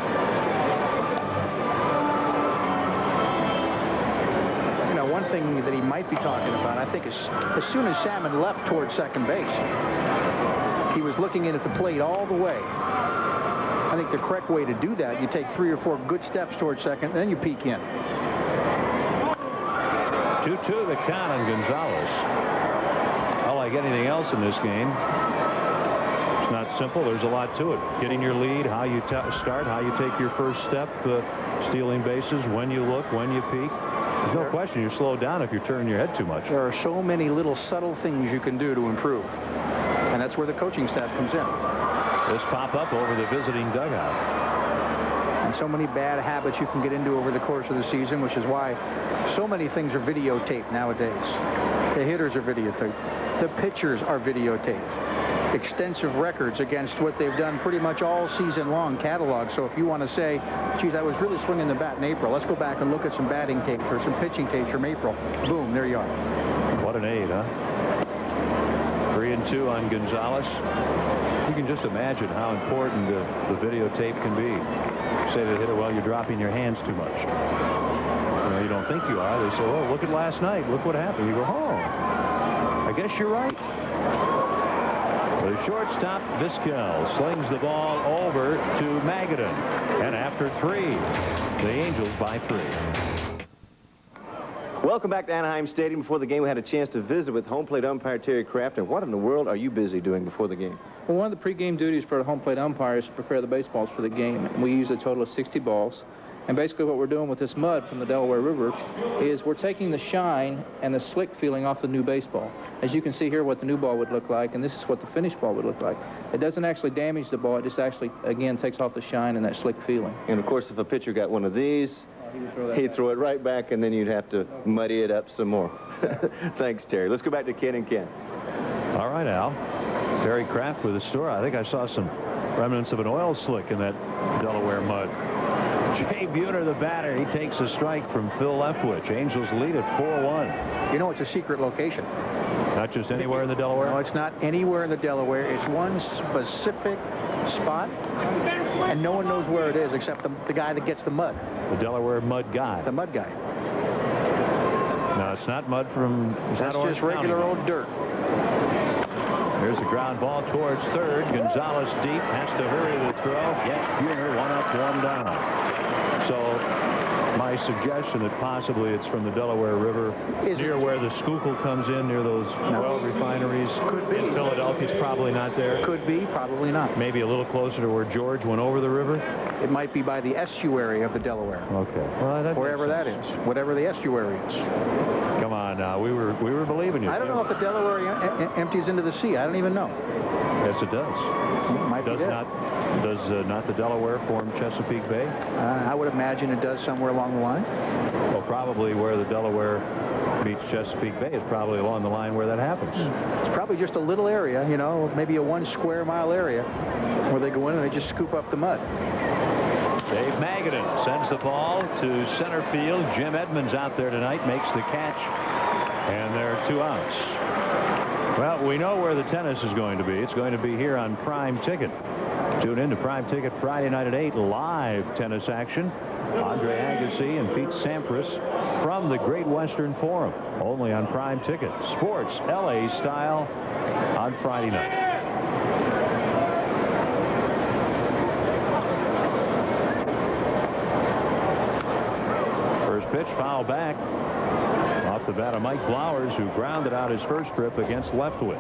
One thing that he might be talking about, I think, is as soon as Salmon left towards second base, he was looking in at the plate all the way. I think the correct way to do that, you take 3 or 4 good steps towards second, then you peek in. 2-2 the count on Gonzalez. Well, like anything else in this game, it's not simple. There's a lot to it. Getting your lead, how you start, how you take your first step, stealing bases, when you look, when you peek. There's no question you slow down if you turn your head too much. There are so many little subtle things you can do to improve, and that's where the coaching staff comes in. This pop-up over the visiting dugout. And so many bad habits you can get into over the course of the season, which is why so many things are videotaped nowadays. The hitters are videotaped. The pitchers are videotaped. Extensive records against what they've done pretty much all season long, catalog. So if you want to say, geez, I was really swinging the bat in April, let's go back and look at some batting tapes or some pitching tapes from April. Boom, there you are. What an 8, huh? 3-2 on Gonzalez. You can just imagine how important the videotape can be. Say to the hitter, well, you're dropping your hands too much. You don't think you are. They say, well, look at last night. Look what happened. You go, oh, I guess you're right. The shortstop, Vizquel, slings the ball over to Magadan. And after 3, the Angels by 3. Welcome back to Anaheim Stadium. Before the game, we had a chance to visit with home plate umpire Terry Kraft. And what in the world are you busy doing before the game? Well, one of the pregame duties for the home plate umpire is to prepare the baseballs for the game. And we use a total of 60 balls. And basically what we're doing with this mud from the Delaware River is we're taking the shine and the slick feeling off the new baseball. As you can see here what the new ball would look like, and this is what the finished ball would look like. It doesn't actually damage the ball. It just actually, again, takes off the shine and that slick feeling. And, of course, if a pitcher got one of these, he'd throw it right back, and then you'd have to muddy it up some more. Thanks, Terry. Let's go back to Ken and Ken. All right, Al. Terry Kraft with the story. I think I saw some remnants of an oil slick in that Delaware mud. Jay Buhner, the batter, he takes a strike from Phil Leftwich. Angels lead at 4-1. You know, it's a secret location. Not just anywhere in the Delaware? No, it's not anywhere in the Delaware. It's one specific spot, and no one knows where it is except the guy that gets the mud. The Delaware mud guy. The mud guy. No, it's not mud from... That's just regular old dirt. Here's the ground ball towards third. Gonzalez deep, has to hurry the throw. Gets Buhner, 1 up, 1 down. So my suggestion that possibly it's from the Delaware River near where the Schuylkill comes in, near those oil refineries. Could be. In Philadelphia, it's probably not there. Could be, probably not. Maybe a little closer to where George went over the river. It might be by the estuary of the Delaware. Okay. Well, wherever that is, whatever the estuary is. Come on now, we were believing you. I don't know if the Delaware empties into the sea. I don't even know. Yes, it does. Might be Does there. not the Delaware form Chesapeake Bay? I would imagine it does somewhere along the line. Well, probably where the Delaware meets Chesapeake Bay is probably along the line where that happens. It's probably just a little area, you know, maybe a 1 square mile area where they go in and they just scoop up the mud. Dave Magadan sends the ball to center field. Jim Edmonds out there tonight makes the catch, and there are 2 outs. Well, we know where the tennis is going to be. It's going to be here on Prime Ticket. Tune in to Prime Ticket Friday night at 8, live tennis action. Andre Agassi and Pete Sampras from the Great Western Forum, only on Prime Ticket. Sports LA style on Friday night. First pitch, foul back. Off the bat of Mike Blowers, who grounded out his first trip against Leftwich.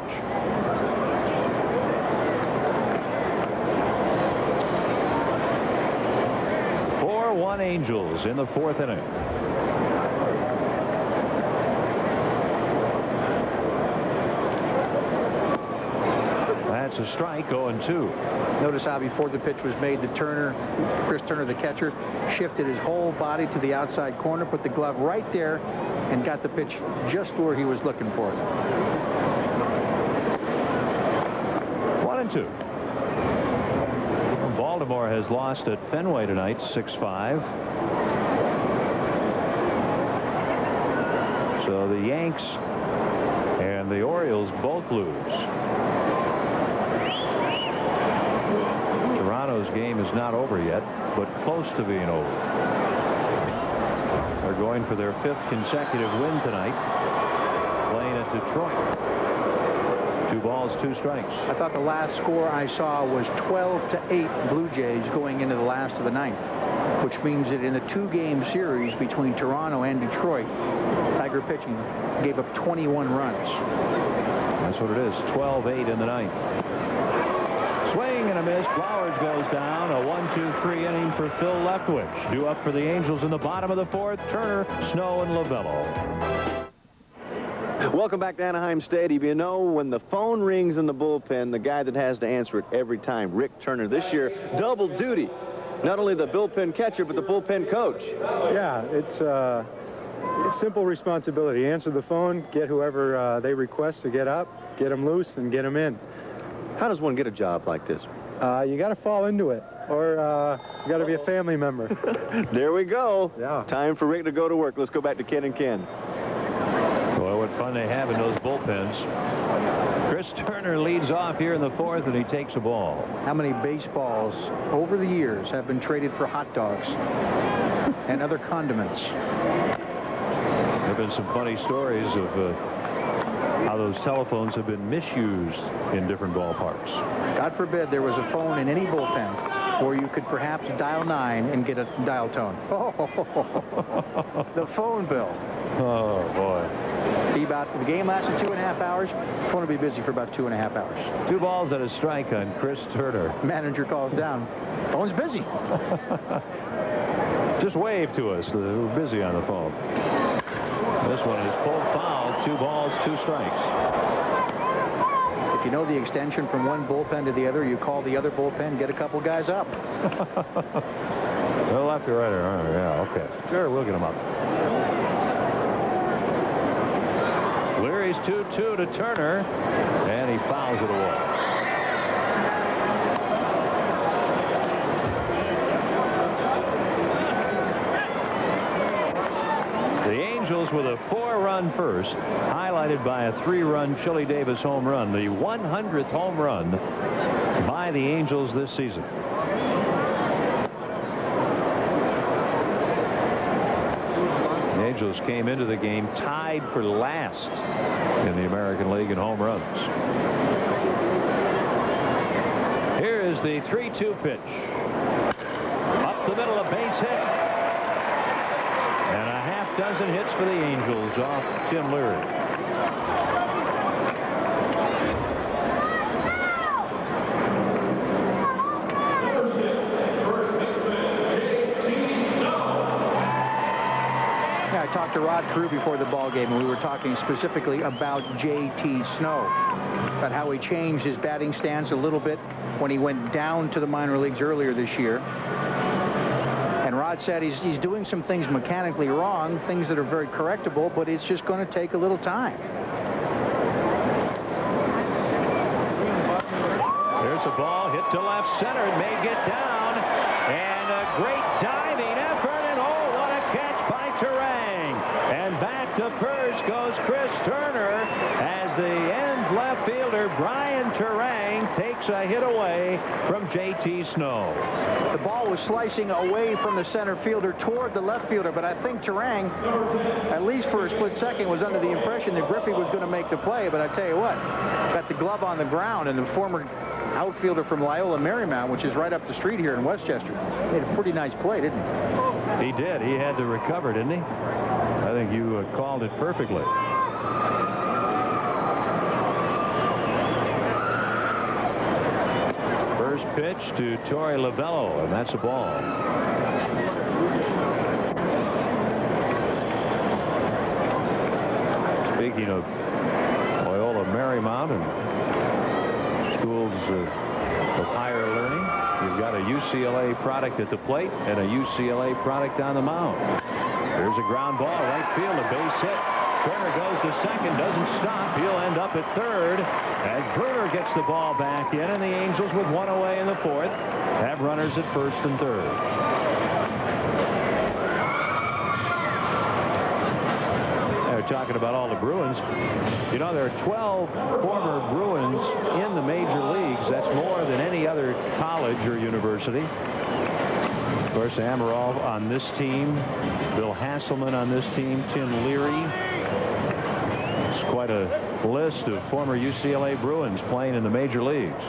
4-1 Angels in the 4th inning. That's a strike, 0-2. Notice how before the pitch was made, Chris Turner, the catcher, shifted his whole body to the outside corner, put the glove right there, and got the pitch just where he was looking for it. 1-2. Baltimore has lost at Fenway tonight, 6-5. So the Yanks and the Orioles both lose. Toronto's game is not over yet, but close to being over. They're going for their 5th consecutive win tonight, playing at Detroit. 2 balls, 2 strikes. I thought the last score I saw was 12-8 Blue Jays going into the last of the 9th, which means that in a 2-game series between Toronto and Detroit, Tiger pitching gave up 21 runs. That's what it is, 12-8 in the 9th. Swing and a miss. Flowers goes down. A 1-2-3 inning for Phil Leftwich. Due up for the Angels in the bottom of the 4th. Turner, Snow, and Lovello. Welcome back to Anaheim Stadium. You know, when the phone rings in the bullpen, the guy that has to answer it every time, Rick Turner, this year, double duty. Not only the bullpen catcher, but the bullpen coach. Yeah, it's simple responsibility. Answer the phone, get whoever they request to get up, get them loose, and get them in. How does one get a job like this? You got to fall into it, or you got to be a family member. There we go. Yeah. Time for Rick to go to work. Let's go back to Ken and Ken. Boy, what fun they have in those bullpens. Chris Turner leads off here in the 4th, and he takes a ball. How many baseballs over the years have been traded for hot dogs and other condiments? There have been some funny stories of how those telephones have been misused in different ballparks. God forbid there was a phone in any bullpen where you could perhaps dial 9 and get a dial tone. The phone bill. Oh, boy. The game lasted 2.5 hours. The phone will be busy for about 2.5 hours. 2 balls and a strike on Chris Turner. Manager calls down. Phone's busy. Just wave to us. We're busy on the phone. This one is pulled foul. 2 balls, 2 strikes. If you know the extension from one bullpen to the other, you call the other bullpen, get a couple guys up. Well, left or right or yeah, okay. Sure, we'll get them up. Leary's 2-2 to Turner, and he fouls it away. The Angels with a 4-run first, highlighted by a 3-run Chili Davis home run, the 100th home run by the Angels this season. The Angels came into the game tied for last in the American League in home runs. Here is the 3-2 pitch. Up the middle, a base hit. And a half-dozen hits for the Angels off Tim Leary. Yeah, I talked to Rod Carew before the ball game, and we were talking specifically about J.T. Snow, about how he changed his batting stance a little bit when he went down to the minor leagues earlier this year. And Rod said he's doing some things mechanically wrong, things that are very correctable, but it's just going to take a little time. There's a ball hit to left center. It may get down. And a great diving effort. And oh, what a catch by Turang. And back to first goes Chris Turner as the ends left fielder Brian Turang takes a hit away from J.T. Snow. The ball was slicing away from the center fielder toward the left fielder, but I think Turang, at least for a split second, was under the impression that Griffey was going to make the play. But I tell you what, got the glove on the ground, and the former outfielder from Loyola Marymount, which is right up the street here in Westchester, made a pretty nice play, didn't he? He did. He had to recover, didn't he? I think you called it perfectly. First pitch to Torey Lovullo, and that's a ball. Speaking of Loyola Marymount and schools of higher learning, you've got a UCLA product at the plate and a UCLA product on the mound. There's a ground ball, right field, a base hit. Turner goes to second, doesn't stop. He'll end up at third as Bruner gets the ball back in, and the Angels, with one away in the fourth, have runners at first and third. They're talking about all the Bruins. You know, there are 12 former Bruins in the major leagues. That's more than any other college or university. Of course, Amarov on this team, Bill Hasselman on this team, Tim Leary. It's quite a list of former UCLA Bruins playing in the major leagues.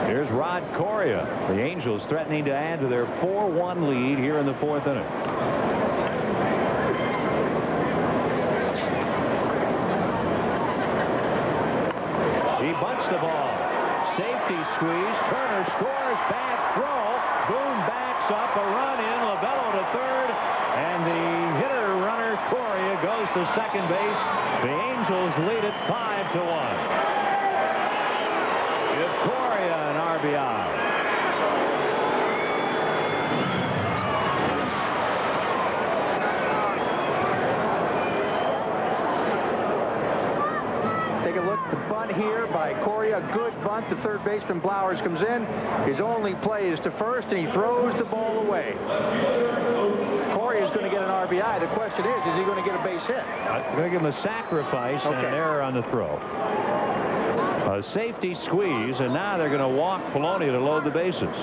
Here's Rod Coria. The Angels threatening to add to their 4-1 lead here in the fourth inning. He bunts the ball. Safety squeeze. Turner scores. Bad throw. Boone backs up. A run in. Lovullo to third. And the hitter runner Coria goes to second base. The Angels lead it 5-1. Give Coria an RBI. Here by Coria. Good bunt. The third baseman Blowers comes in. His only play is to first, and he throws the ball away. Coria is going to get an RBI. The question is he going to get a base hit? I'm going to give him a sacrifice and an error on the throw. A safety squeeze, and now they're going to walk Polonia to load the bases.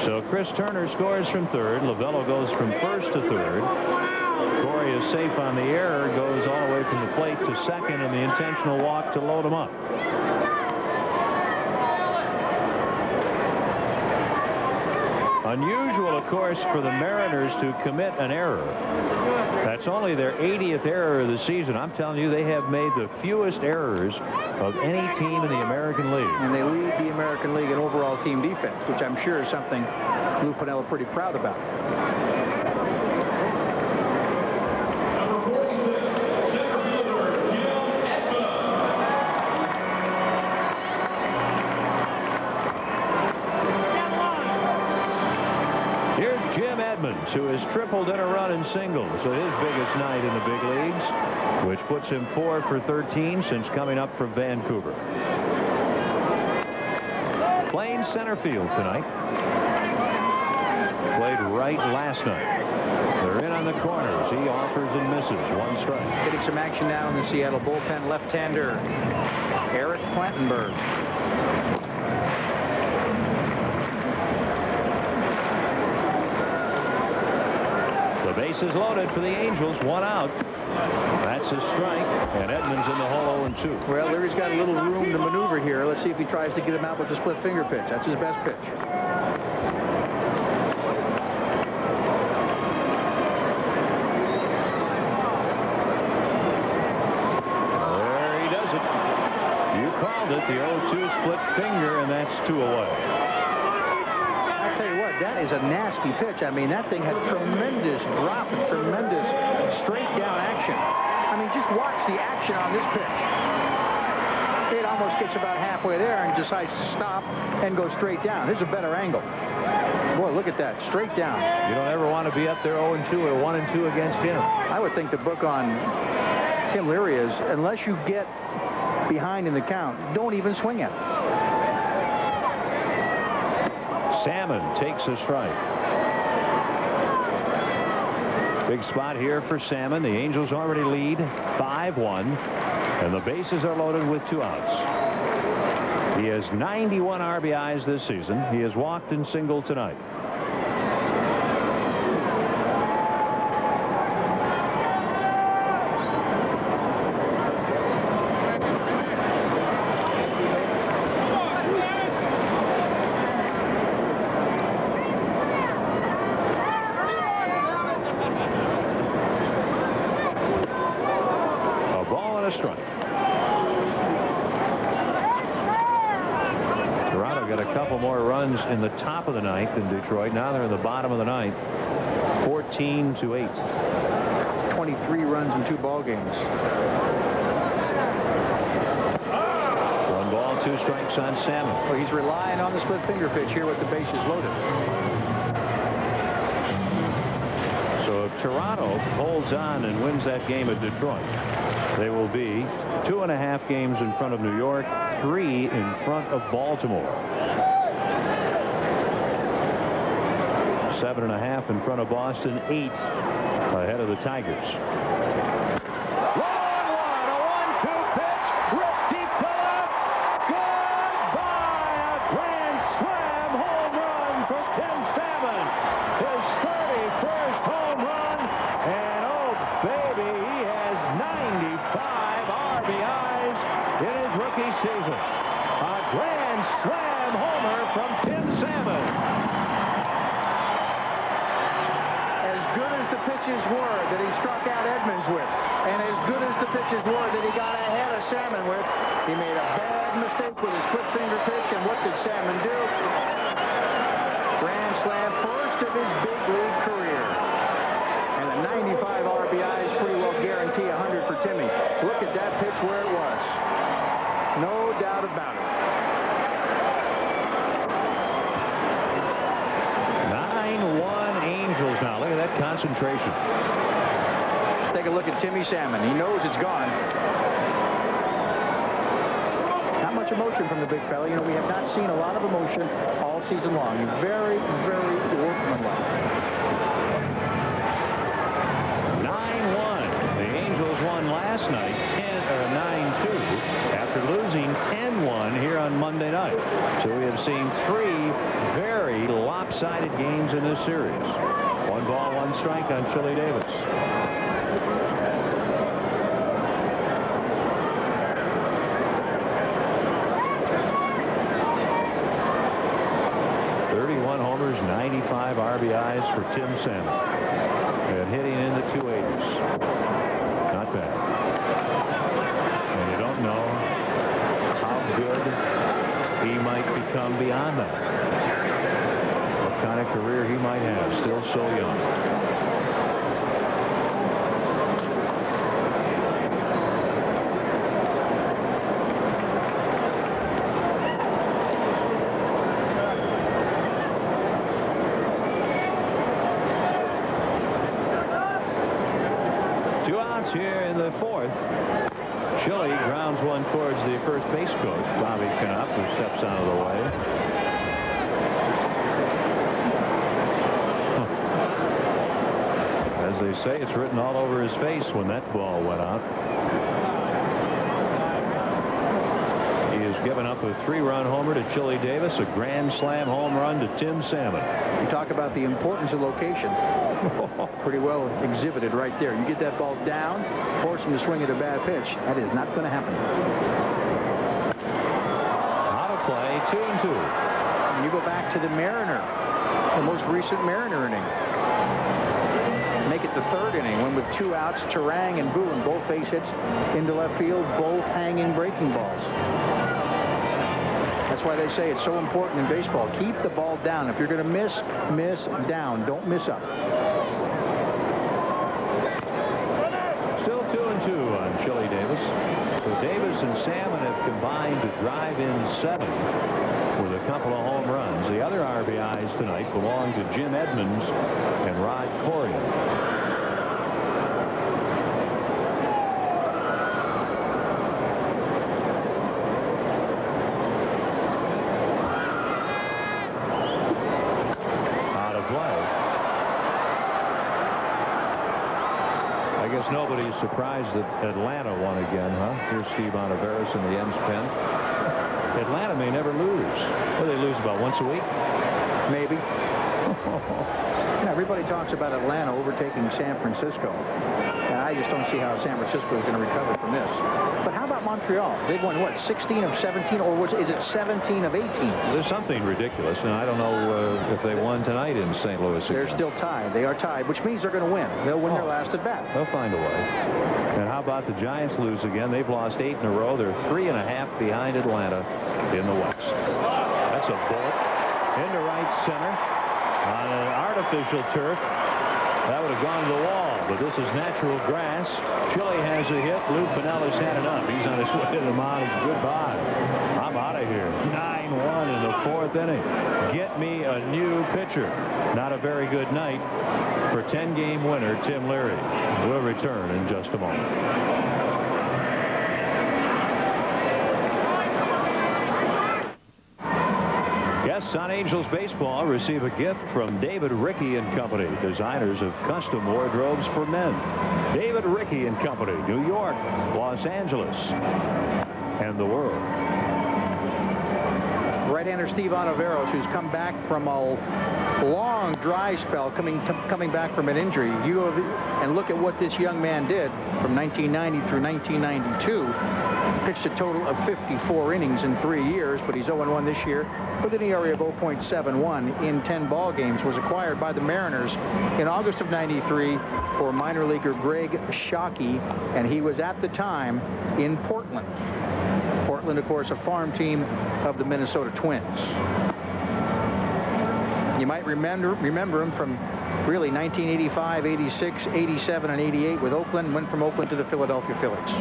So Chris Turner scores from third. Lovullo goes from first to third. Coria is safe on the error, goes all the way from the plate to second, and the intentional walk to load him up. Unusual, of course, for the Mariners to commit an error. That's only their 80th error of the season. I'm telling you, they have made the fewest errors of any team in the American League. And they lead the American League in overall team defense, which I'm sure is something Lou Piniella is pretty proud about. Who has tripled in a run in singles, so his biggest night in the big leagues, which puts him 4 for 13 since coming up from Vancouver. Playing center field tonight. Played right last night. They're in on the corners. He offers and misses. 1 strike. Getting some action now in the Seattle bullpen. Left-hander Eric Plantenberg. Bases loaded for the Angels. 1 out. That's a strike. And Edmonds in the hole 0-2. Well, Leary's got a little room to maneuver here. Let's see if he tries to get him out with the split finger pitch. That's his best pitch. There he does it. You called it, the 0-2 split finger, and that's 2 away. I'll tell you what, that that is a nasty pitch. I mean, that thing had tremendous drop and tremendous straight down action. I mean, just watch the action on this pitch. It almost gets about halfway there and decides to stop and go straight down. This is a better angle. Boy, look at that, straight down. You don't ever want to be up there 0-2 or 1-2 against him. I would think the book on Tim Leary is, unless you get behind in the count, don't even swing at it. Salmon takes a strike. Big spot here for Salmon. The Angels already lead 5-1, and the bases are loaded with 2 outs. He has 91 RBIs this season. He has walked and singled tonight. In the top of the ninth in Detroit. Now they're in the bottom of the ninth. 14-8. 23 runs in 2 ball games. 1 ball, 2 strikes on Salmon. Well, he's relying on the split finger pitch here with the bases loaded. So if Toronto holds on and wins that game at Detroit, they will be 2.5 games in front of New York, 3 in front of Baltimore. 7.5 in front of Boston, 8 ahead of the Tigers. 1-1, a 1-2 pitch, ripped deep to left. Goodbye, a grand slam home run for Tim Salmon. His 31st home run, and oh baby, he has 95 RBIs in his rookie season. A grand slam homer from Tim Salmon. Pitches were that he struck out Edmonds with, and as good as the pitches were that he got ahead of Salmon with, he made a bad mistake with his split finger pitch, and what did Salmon do? Grand slam, first of his big league career. And the 95 RBIs pretty well guarantee 100 for Timmy. Look at that pitch where it was. No doubt about it. 9-1 Angels now. Look at that concentration. Let's take a look at Timmy Salmon. He knows it's gone. Not much emotion from the big fella. You know, we have not seen a lot of emotion all season long. He's very, very workmanlike. 9-1. The Angels won last night 9-2 after losing 10-1 here on Monday night. So we have seen 3 very lopsided games in this series. 1 ball, 1 strike on Chili Davis. Homers, 95 RBIs for Tim Salmon, and hitting in the 280s. Not bad. And you don't know how good he might become beyond that. What kind of career he might have, still so young. Here in the 4th, Chili grounds one towards the first base coach, Bobby Knopf, who steps out of the way. As they say, it's written all over his face when that ball went out. He has given up a 3-run homer to Chili Davis, a grand slam home run to Tim Salmon. You talk about the importance of location. Pretty well exhibited right there. You get that ball down, force him to swing at a bad pitch. That is not going to happen. Out of play, 2-2. And you go back to the Mariner, the most recent Mariner inning. Make it the 3rd inning, when with 2 outs, Turang and Boone, both base hits into left field, both hanging breaking balls. That's why they say it's so important in baseball. Keep the ball down. If you're going to miss down. Don't miss up. Still 2-2 on Chili Davis. So Davis and Salmon have combined to drive in 7 with a couple of home runs. The other RBIs tonight belong to Jim Edmonds and Rod Corian. Nobody's surprised that Atlanta won again, huh? Here's Steve Ontiveros in the Ends pen. Atlanta may never lose. Well, they lose about once a week. Maybe. Everybody talks about Atlanta overtaking San Francisco. And I just don't see how San Francisco is going to recover from this. But how about Montreal? They've won, what, 16 of 17? Or is it 17 of 18? There's something ridiculous, and I don't know if they won tonight in St. Louis again. They're still tied. They are tied, which means they're going to win. They'll win their last at bat. They'll find a way. And how about the Giants lose again? They've lost 8 in a row. They're 3.5 behind Atlanta in the West. That's a bullet into right center on an artificial turf. That would have gone to the wall, but this is natural grass. Chile has a hit. Lou Pinella's had enough. He's on his way to the mound. Goodbye. I'm out of here. 9-1 in the 4th inning. Get me a new pitcher. Not a very good night for 10-game winner Tim Leary. We'll return in just a moment. Guests on Angels Baseball receive a gift from David Rickey and Company, designers of custom wardrobes for men. David Rickey and Company, New York, Los Angeles, and the world. Right-hander Steve Ontiveros, who's come back from a long dry spell, coming back from an injury. And look at what this young man did from 1990 through 1992. Pitched a total of 54 innings in 3 years, but he's 0-1 this year with an ERA of 0.71 in 10 ball games. Was acquired by the Mariners in August of '93 for minor leaguer Greg Shockey, and he was at the time in Portland. Portland, of course, a farm team of the Minnesota Twins. You might remember him from really 1985, 86, 87, and 88 with Oakland. Went from Oakland to the Philadelphia Phillies.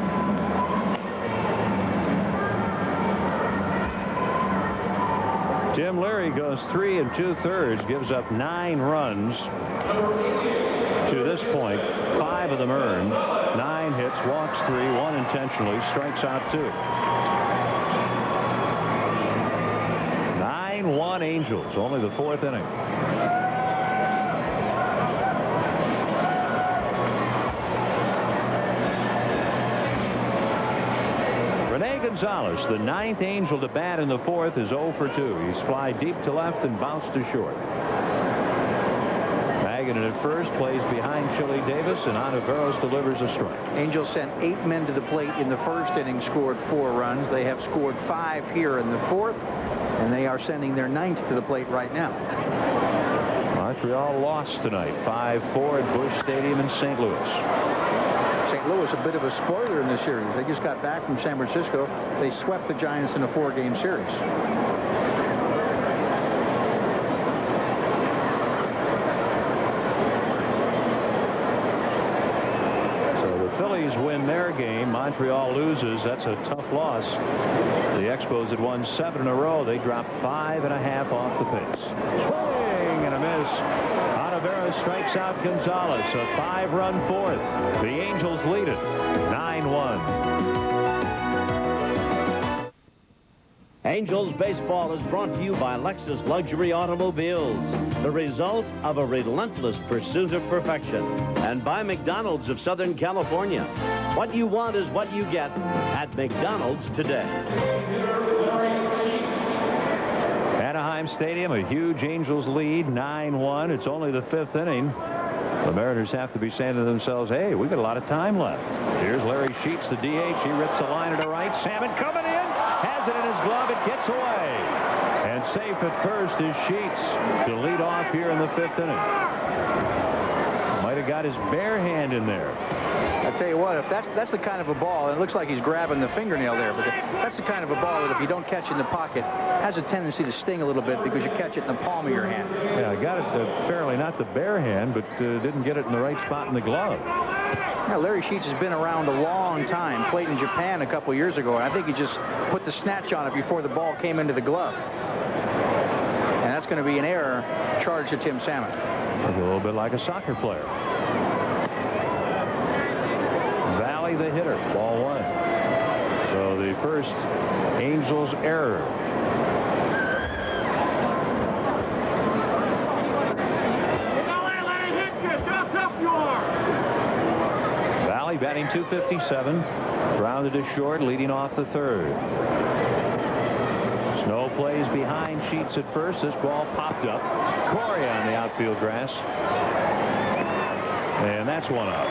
Tim Leary goes 3 2/3, gives up 9 runs to this point. 5 of them earned, 9 hits, walks 3, 1 intentionally, strikes out 2. 9-1 Angels, only the 4th inning. Gonzalez, the 9th Angel to bat in the 4th, is 0 for 2. He's fly deep to left and bounced to short. Magadan at first, plays behind Chili Davis, and Ontiveros delivers a strike. Angels sent 8 men to the plate in the 1st inning, scored 4 runs. They have scored 5 here in the 4th, and they are sending their 9th to the plate right now. Montreal lost tonight, 5-4 at Busch Stadium in St. Louis. St. Louis, a bit of a spoiler in this series. They just got back from San Francisco. They swept the Giants in a 4-game series. So the Phillies win their game. Montreal loses. That's a tough loss. The Expos had won 7 in a row. They dropped 5.5 off the pace. Swing and a miss. Ontiveros strikes out Gonzalez, a 5-run 4th. The Angels lead it 9-1. Angels baseball is brought to you by Lexus Luxury Automobiles, the result of a relentless pursuit of perfection, and by McDonald's of Southern California. What you want is what you get at McDonald's today. Anaheim Stadium, a huge Angels lead, 9-1. It's only the 5th inning. The Mariners have to be saying to themselves, hey, we've got a lot of time left. Here's Larry Sheets, the DH. He rips a line to right. Salmon coming in. Has it in his glove. It gets away. And safe at first is Sheets to lead off here in the 5th inning. Might Might have got his bare hand in there. I tell you what, if that's the kind of a ball, and it looks like he's grabbing the fingernail there, but that's the kind of a ball that if you don't catch in the pocket, has a tendency to sting a little bit because you catch it in the palm of your hand. Yeah, I got it apparently not the bare hand, but didn't get it in the right spot in the glove. Yeah, Larry Sheets has been around a long time, played in Japan a couple years ago, and I think he just put the snatch on it before the ball came into the glove. And that's going to be an error charged to Tim Salmon. A little bit like a soccer player. Valley the hitter, ball 1. So the first Angels error. Valley batting .257, grounded to short, leading off the 3rd. Snow plays behind Sheets at first. This ball popped up. Correa on the outfield grass. And that's one out.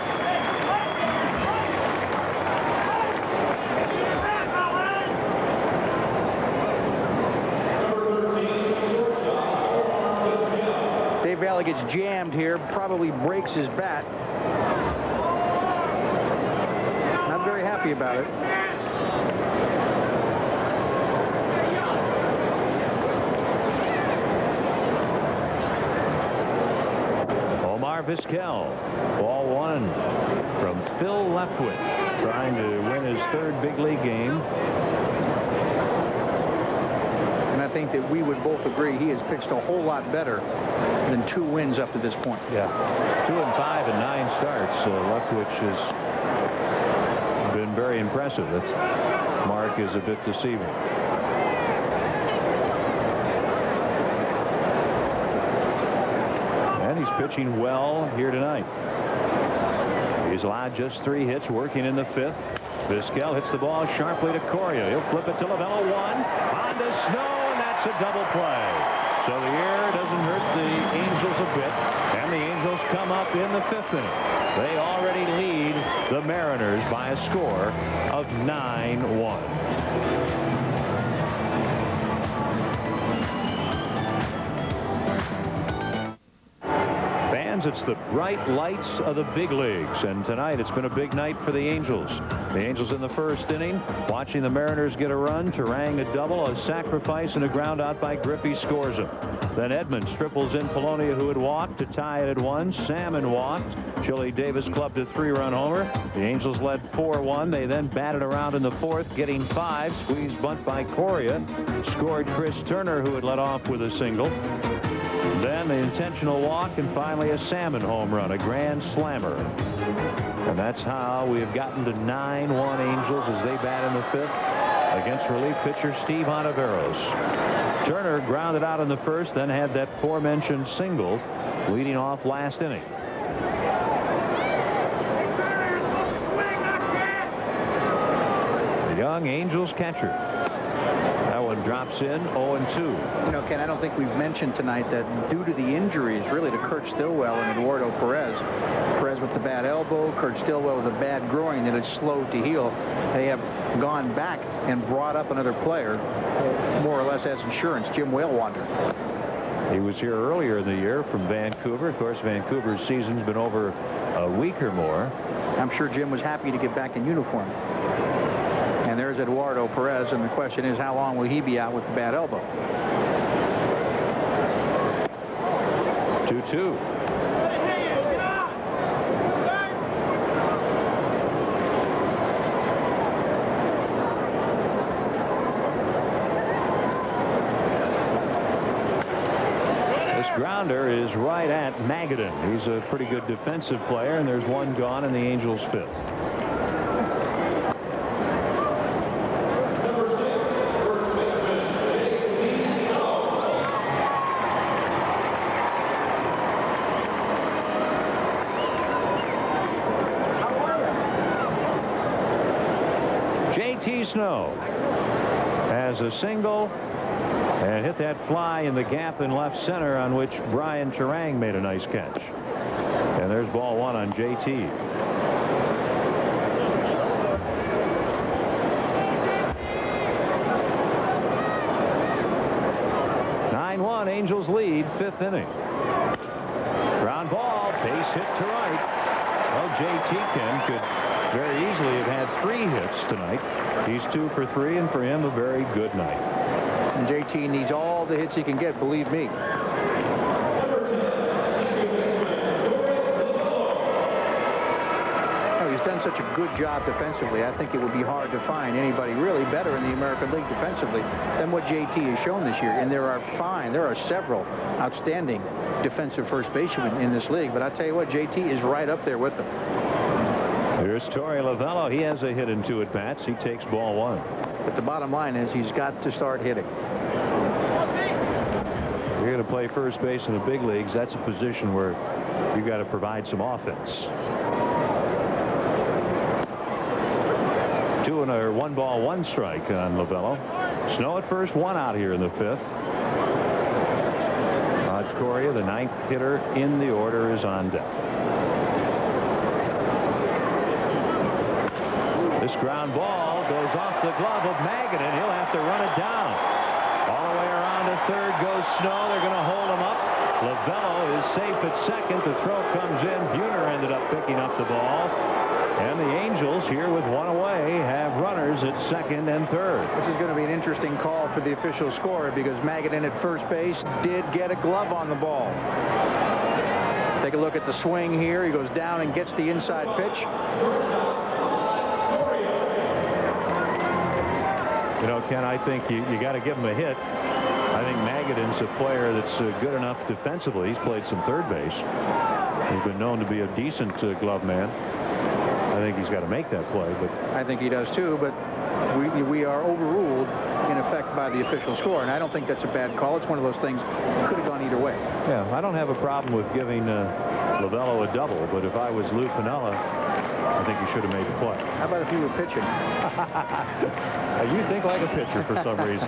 Dave Valley gets jammed here, probably breaks his bat. Not very happy about it. Vizquel, ball 1 from Phil Leftwich, trying to win his 3rd big league game. And I think that we would both agree he has pitched a whole lot better than 2 wins up to this point. Yeah, 2-5 and 9 starts. Leftwich has been very impressive. That mark is a bit deceiving. He's pitching well here tonight. He's allowed just 3 hits, working in the 5th. Vizquel hits the ball sharply to Correa. He'll flip it to Lovullo. 1 on to Snow, and that's a double play. So the error doesn't hurt the Angels a bit, and the Angels come up in the 5th inning. They already lead the Mariners by a score of 9-1. It's the bright lights of the big leagues, and tonight it's been a big night for the Angels. The Angels in the 1st inning, watching the Mariners get a run. Turang a double, a sacrifice, and a ground out by Griffey scores him. Then Edmonds triples in Polonia, who had walked, to tie it at 1. Salmon walked. Chili Davis clubbed a 3-run homer. The Angels led 4-1. They then batted around in the 4th, getting 5. Squeezed bunt by Correa. Scored Chris Turner, who had led off with a single. Then the intentional walk, and finally a Salmon home run, a grand slammer. And that's how we have gotten to 9-1 Angels as they bat in the 5th against relief pitcher Steve Ontiveros. Turner grounded out in the 1st, then had that aforementioned single leading off last inning. The young Angels catcher. That one drops in 0-2. You know, Ken, I don't think we've mentioned tonight that due to the injuries really to Kurt Stillwell and Eduardo Perez with the bad elbow, Kurt Stillwell with a bad groin that had slowed to heal, they have gone back and brought up another player, more or less as insurance, Jim Whalewander. He was here earlier in the year from Vancouver. Of course, Vancouver's season's been over a week or more. I'm sure Jim was happy to get back in uniform. And there's Eduardo Perez, and the question is, how long will he be out with the bad elbow? 2-2. This grounder is right at Magadan. He's a pretty good defensive player, and there's one gone in the Angels' 5th. J.T. Snow has a single and hit that fly in the gap in left center, on which Brian Turang made a nice catch. And there's ball 1 on J.T. Angels lead, 5th inning. Ground ball, Base hit to right. Well, J.T. Ken could very easily have had 3 hits tonight. He's 2 for 3, and for him, a very good night. And J.T. needs all the hits he can get, believe me. He's done such a good job defensively. I think it would be hard to find anybody really better in the American League defensively than what JT has shown this year. And there are several outstanding defensive first basemen in this league. But I tell you what, JT is right up there with them. Here's Torey Lovullo. He has a hit in 2 at-bats. He takes ball 1. But the bottom line is he's got to start hitting. You're going to play first base in the big leagues. That's a position where you've got to provide some offense. 1 ball, 1 strike on Lovullo. Snow at first, 1 out here in the 5th. Rod Correa, the 9th hitter in the order, is on deck. This ground ball goes off the glove of Magadan. He'll have to run it down. All the way around to third goes Snow. They're going to hold him up. Lovullo is safe at second. The throw comes in. Buhner ended up picking up the ball. And the Angels, here with 1 away, have runners at second and third. This is going to be an interesting call for the official scorer because Magadan at first base did get a glove on the ball. Take a look at the swing here. He goes down and gets the inside pitch. You know, Ken, I think you got to give him a hit. I think Magadan's a player that's good enough defensively. He's played some third base. He's been known to be a decent glove man. I think he's got to make that play, but I think he does too. But we are overruled in effect by the official score, and I don't think that's a bad call. It's one of those things that could have gone either way. Yeah, I don't have a problem with giving Lovullo a double, but if I was Lou Piniella, I think he should have made the play. How about if you were pitching? You think like a pitcher for some reason.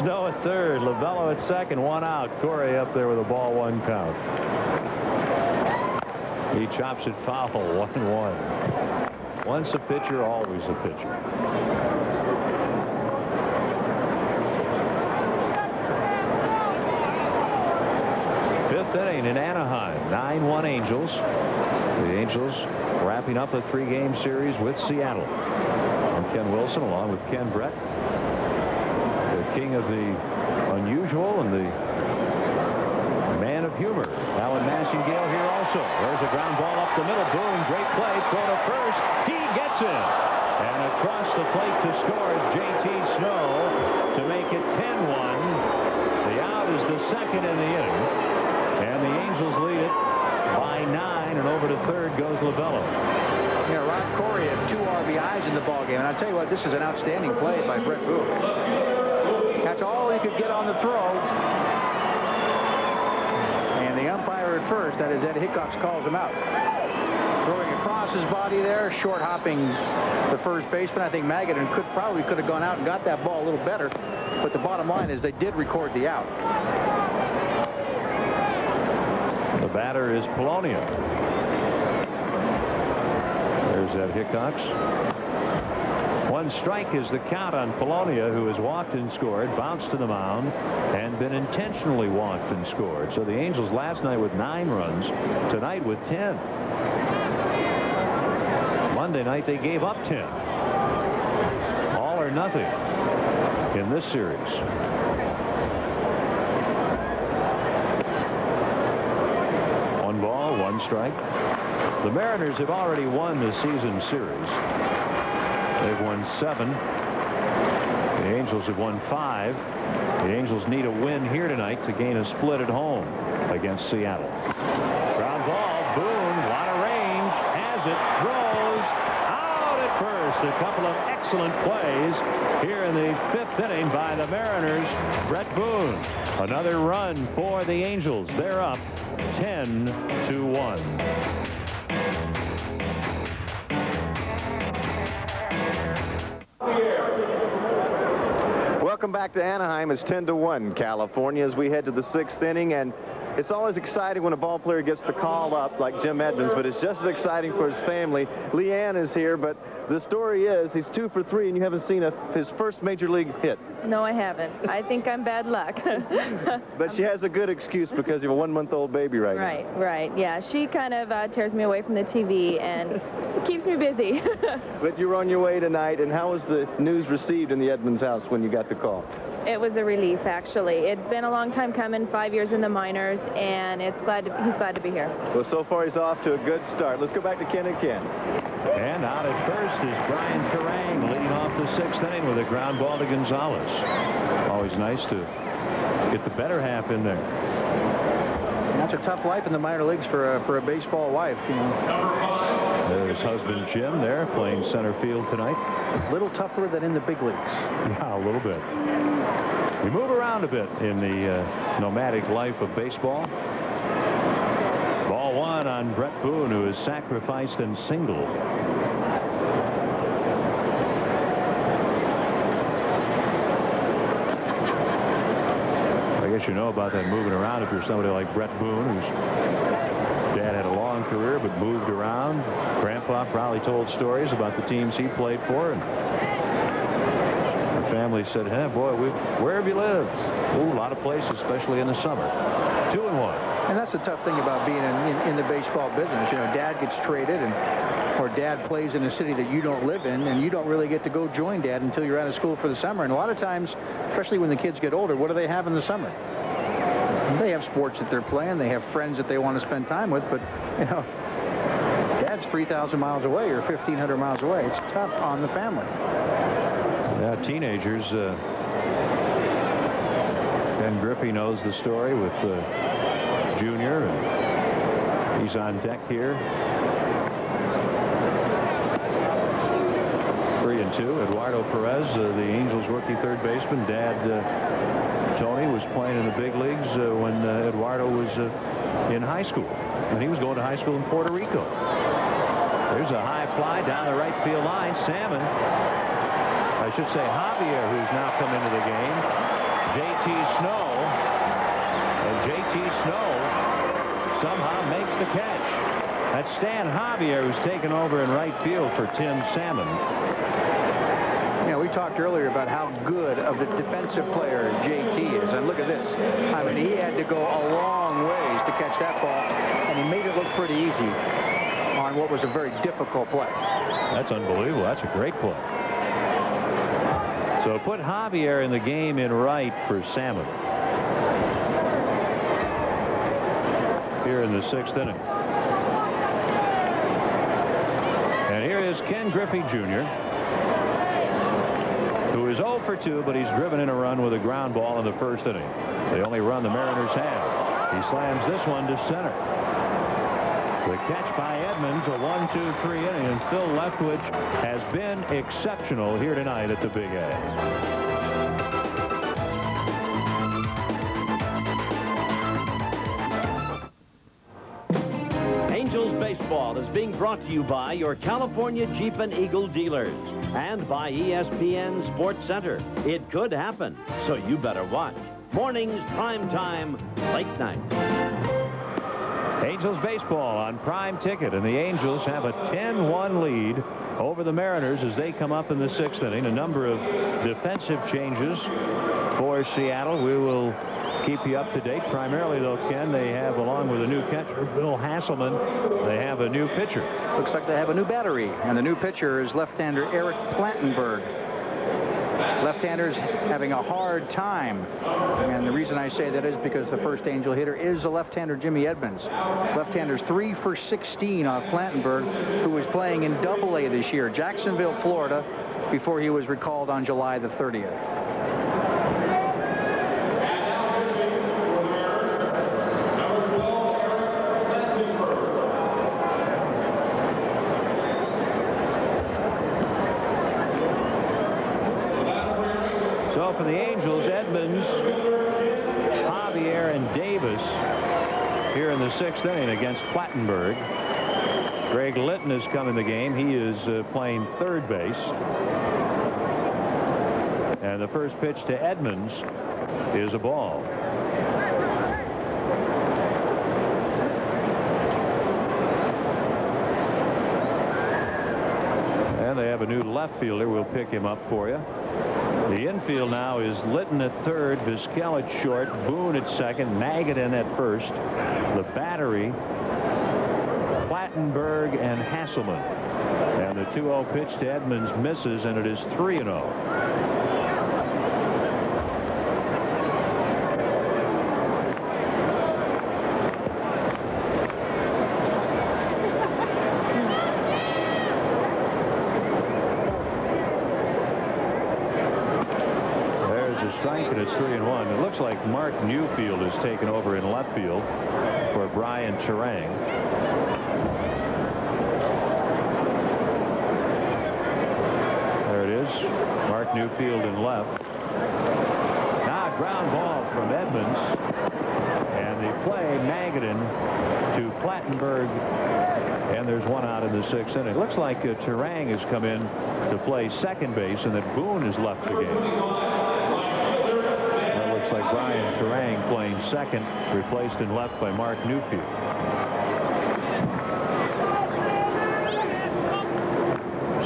Snow at third, Lovullo at second, 1 out. Corey up there with a ball 1 count. He chops it foul, 1-1. Once a pitcher, always a pitcher. Fifth inning in Anaheim, 9-1 Angels. The Angels wrapping up a 3-game series with Seattle. I'm Ken Wilson along with Ken Brett, the king of the unusual and the man of humor. Alan Massingale here also. There's a ground ball up the middle. Boone, great play. Throw to first. He gets it. And across the plate to score is J.T. Snow to make it 10-1. The out is the second in the inning. And the Angels lead it by 9. And over to third goes Lovullo. Yeah, Rod Corey had 2 RBIs in the ballgame. And I'll tell you what, this is an outstanding play by Brett Boone. That's all he could get on the throw. The umpire at first, that is Ed Hickox, calls him out. Throwing across his body there, short hopping the first baseman. I think Magadan probably could have gone out and got that ball a little better. But the bottom line is they did record the out. The batter is Polonia. There's Ed Hickox. 1 strike is the count on Polonia, who has walked and scored, bounced to the mound, and been intentionally walked and scored. So the Angels last night with 9 runs, tonight with 10. Monday night they gave up 10. All or nothing in this series. One ball, 1 strike. The Mariners have already won the season series. They've won 7. The Angels have won 5. The Angels need a win here tonight to gain a split at home against Seattle. Ground ball, Boone, a lot of range, has it, throws, out at first. A couple of excellent plays here in the 5th inning by the Mariners. Brett Boone, another run for the Angels. They're up 10-1. Welcome back to Anaheim. It's 10-1 California as we head to the 6th inning, and It's always exciting when a ball player gets the call up like Jim Edmonds, but it's just as exciting for his family. Leanne is here, but the story is he's 2 for 3, and you haven't seen his first major league hit. No, I haven't. I think I'm bad luck. But she has a good excuse because you have a 1-month-old baby right now. Right. Yeah, she kind of tears me away from the TV and keeps me busy. But you're on your way tonight, and how was the news received in the Edmonds house when you got the call? It was a relief, actually. It's been a long time coming, 5 years in the minors, and he's glad to be here. Well, so far he's off to a good start. Let's go back to Ken and Ken. And out at first is Brian Turang leading off the 6th inning with a ground ball to Gonzalez. Always nice to get the better half in there. And that's a tough life in the minor leagues for a baseball wife, you know. There's husband Jim there playing center field tonight. A little tougher than in the big leagues. Yeah, a little bit. We move around a bit in the nomadic life of baseball. Ball 1 on Brett Boone, who is sacrificed and singled. I guess you know about that moving around if you're somebody like Brett Boone, whose dad had a long career but moved around. Grandpa probably told stories about the teams he played for, and the family said, hey, boy, where have you lived? Ooh, a lot of places, especially in the summer. 2-1. And that's the tough thing about being in the baseball business. You know, Dad gets traded, or Dad plays in a city that you don't live in, and you don't really get to go join Dad until you're out of school for the summer. And a lot of times, especially when the kids get older, what do they have in the summer? They have sports that they're playing. They have friends that they want to spend time with. But, you know, Dad's 3,000 miles away or 1,500 miles away. It's tough on the family. Yeah, teenagers. Ben Griffey knows the story with Junior, and he's on deck here. 3-2. Eduardo Perez, the Angels rookie third baseman. Dad Tony was playing in the big leagues when Eduardo was in high school, and he was going to high school in Puerto Rico. There's a high fly down the right field line. Salmon, I should say Javier, who's now come into the game. J.T. Snow, and J.T. Snow somehow makes the catch. That's Stan Javier, who's taken over in right field for Tim Salmon. You know, we talked earlier about how good of the defensive player J.T. is, and look at this. I mean, he had to go a long ways to catch that ball, and he made it look pretty easy on what was a very difficult play. That's unbelievable. That's a great play. So put Javier in the game in right for Salmon here in the 6th inning. And here is Ken Griffey Jr., who is 0 for 2, but he's driven in a run with a ground ball in the 1st inning. The only run the Mariners have. He slams this one to center. The catch by Edmonds, a 1-2-3 inning, and Phil Leftwich has been exceptional here tonight at the Big A. Angels Baseball is being brought to you by your California Jeep and Eagle dealers and by ESPN Sports Center. It could happen, so you better watch. Mornings, prime time, late night. Angels baseball on Prime Ticket, and the Angels have a 10-1 lead over the Mariners as they come up in the 6th inning. A number of defensive changes for Seattle. We will keep you up to date. Primarily, though, Ken, they have, along with a new catcher, Bill Hasselman, they have a new pitcher. Looks like they have a new battery, and the new pitcher is left-hander Eric Plantenberg. Left-handers having a hard time, and the reason I say that is because the first Angel hitter is a left-hander, Jimmy Edmonds. Left-handers 3 for 16 off Plantenberg, who was playing in Double-A this year, Jacksonville, Florida, before he was recalled on July the 30th. So for the Angels, Edmonds, Javier, and Davis here in the 6th inning against Plattenberg. Greg Litton has come in the game. He is playing third base. And the first pitch to Edmonds is a ball. have a new left fielder. We'll pick him up for you. The infield now is Litton at third, Vizquel at short, Boone at second, Magadan at first. The battery, Plattenberg and Hasselman. And the 2-0 pitch to Edmonds misses, and it is 3-0. Strike, and it's 3-1. It looks like Mark Newfield has taken over in left field for Brian Turang. There it is. Mark Newfield in left. Now a ground ball from Edmonds, and they play Magadan to Plattenberg, and there's one out in the 6th inning. It looks like Turang has come in to play second base, and that Boone has left the game. Looks like Brian Turang playing second, replaced in left by Mark Newfield.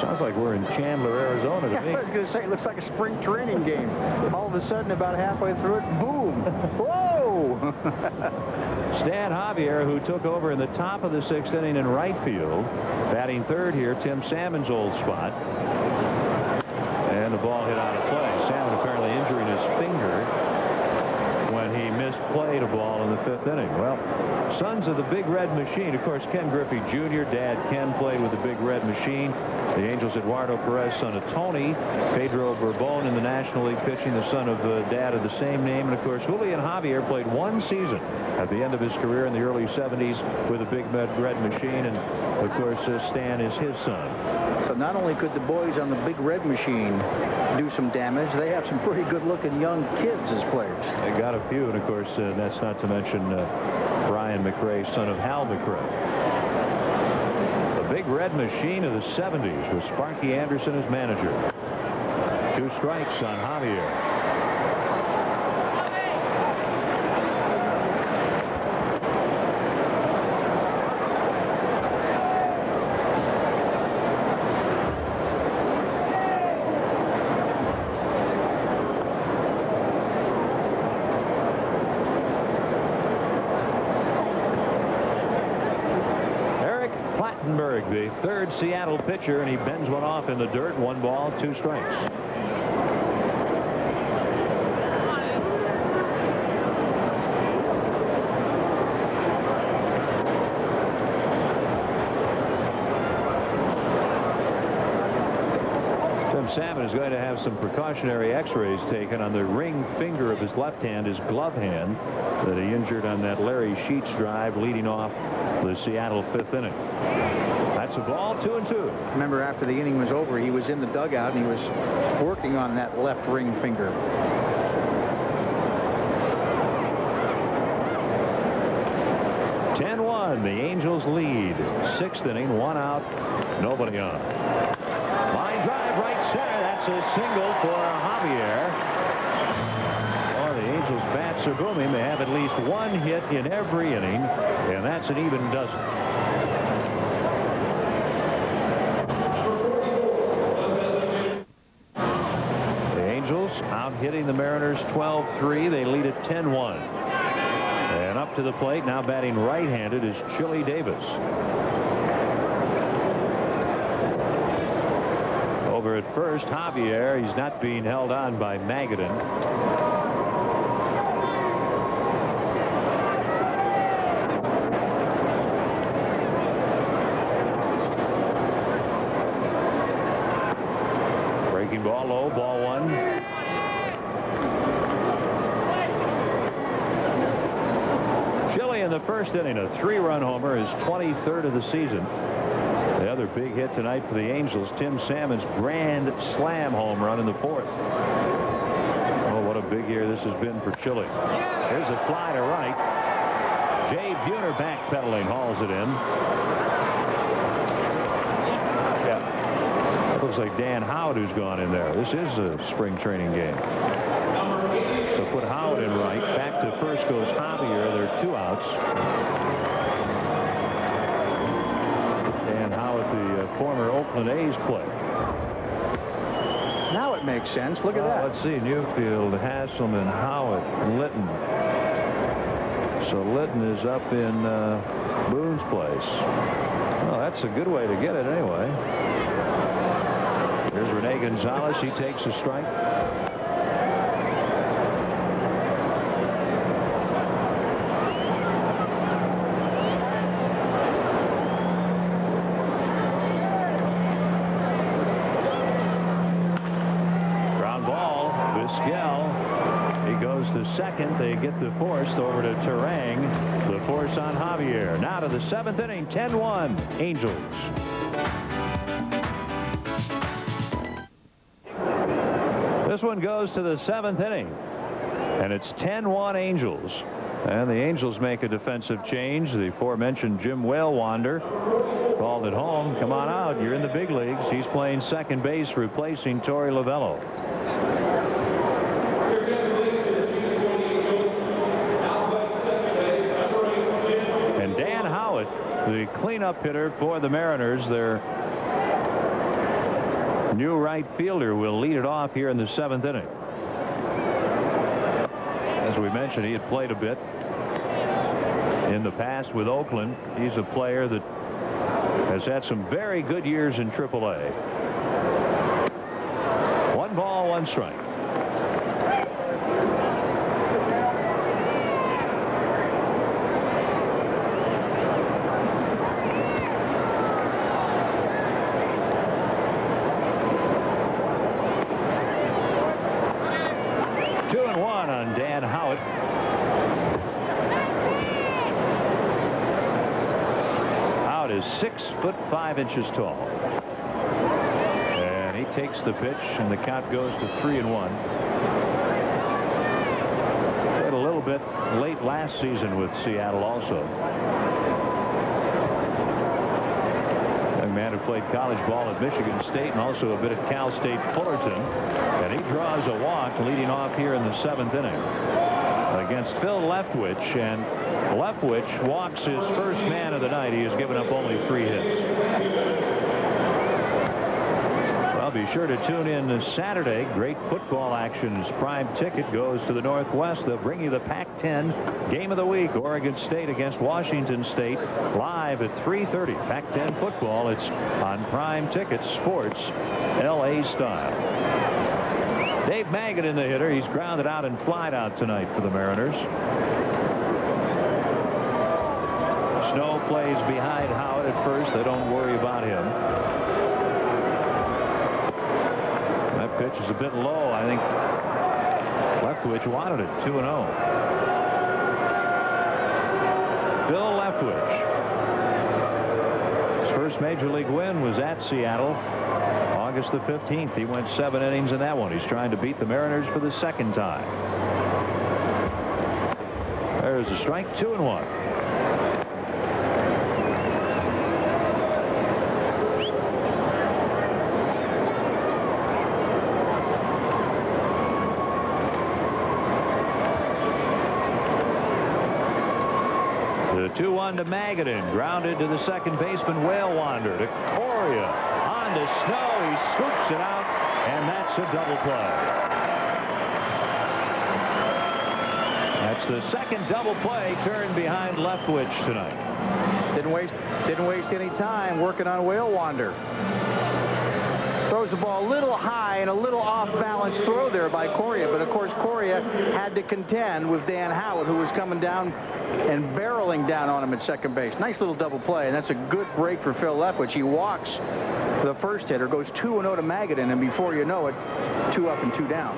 Sounds like we're in Chandler, Arizona to me. I was going to say, it looks like a spring training game. All of a sudden, about halfway through it, boom! Whoa! Stan Javier, who took over in the top of the 6th inning in right field, batting third here, Tim Salmon's old spot. And the ball hit out of play. Salmon apparently injuring his finger when he misplayed a ball in the 5th inning. Well, sons of the Big Red Machine. Of course, Ken Griffey Jr., Dad Ken, played with the Big Red Machine. The Angels, Eduardo Perez, son of Tony. Pedro Bourbon in the National League pitching, the son of dad of the same name. And, of course, Julian Javier played one season at the end of his career in the early 70s with the Big Red Machine. And, of course, Stan is his son. So not only could the boys on the Big Red Machine do some damage, they have some pretty good-looking young kids as players. They got a few, and, of course, that's not to mention Brian McRae, son of Hal McRae. The Big Red Machine of the 70s with Sparky Anderson as manager. 2 strikes on Javier. The third Seattle pitcher, and he bends one off in the dirt. 1 ball, 2 strikes. Tim Salmon is going to have some precautionary x-rays taken on the ring finger of his left hand, his glove hand, that he injured on that Larry Sheets drive leading off the Seattle 5th inning. That's a ball, 2-2. Remember, after the inning was over, he was in the dugout and he was working on that left ring finger. The Angels lead. 6th inning, 1 out, nobody on. Line drive, right center. That's a single for Javier. Oh, the Angels' bats are booming. They have at least 1 hit in every inning, and that's an even dozen. The Angels out hitting the Mariners 12-3. They lead at 10-1. And up to the plate, now batting right-handed, is Chili Davis. Over at first, Javier. He's not being held on by Magadan. Breaking ball low, ball 1. In the first inning, a 3-run homer, his 23rd of the season. The other big hit tonight for the Angels, Tim Salmon's grand slam home run in the 4th. Oh, what a big year this has been for Chile. Here's a fly to right. Jay Buhner backpedaling, hauls it in. Yeah, it looks like Dan Howard who's gone in there. This is a spring training game. So put Howard in right. Back to first goes Javier. There are 2 outs. And Howard, the former Oakland A's player. Now it makes sense. Look at that. Let's see. Newfield, Hasselman, Howitt, Litton. So Litton is up in Boone's place. Well, that's a good way to get it anyway. Here's Rene Gonzalez. He takes a strike. Second, they get the force over to Turang. The force on Javier. Now to the 7th inning, 10-1 Angels. This one goes to the 7th inning, and it's 10-1 Angels. And the Angels make a defensive change. The aforementioned Jim Whalewander called it home. Come on out. You're in the big leagues. He's playing second base, replacing Torey Lovello. The cleanup hitter for the Mariners, their new right fielder, will lead it off here in the 7th inning. As we mentioned, he had played a bit in the past with Oakland. He's a player that has had some very good years in AAA. 1 ball, 1 strike. Out is 6'5" tall, and he takes the pitch, and the count goes to 3-1. Played a little bit late last season with Seattle also. Young man who played college ball at Michigan State and also a bit at Cal State Fullerton, and he draws a walk leading off here in the 7th inning against Phil Leftwich, and Leftwich walks his first man of the night. He has given up only 3 hits. Well, be sure to tune in this Saturday. Great football action as Prime Ticket goes to the Northwest. They'll bring you the Pac-10 game of the week. Oregon State against Washington State, live at 3:30. Pac-10 football. It's on Prime Ticket Sports, L.A. style. Dave Magadan, the hitter. He's grounded out and flied out tonight for the Mariners. Snow plays behind Howard at first. They don't worry about him. That pitch is a bit low. I think Leftwich wanted it. 2-0. Bill Leftwich. His first major league win was at Seattle. August the 15th. He went 7 innings in that one. He's trying to beat the Mariners for the 2nd time. There's a strike. 2-1. The 2-1 to Magadan. Grounded to the second baseman, Whalewander. To Coria. On to Snow. He scoops it out, and that's a double play. That's the second double play turned behind Leftwich tonight. Didn't waste any time working on Whalewander. Throws the ball a little high and a little off-balance throw there by Coria, but of course Coria had to contend with Dan Howard, who was coming down and barreling down on him at second base. Nice little double play, and that's a good break for Phil Leftwich. He walks the first hitter, goes 2-0 to Magadan, and before you know it, 2 up and 2 down.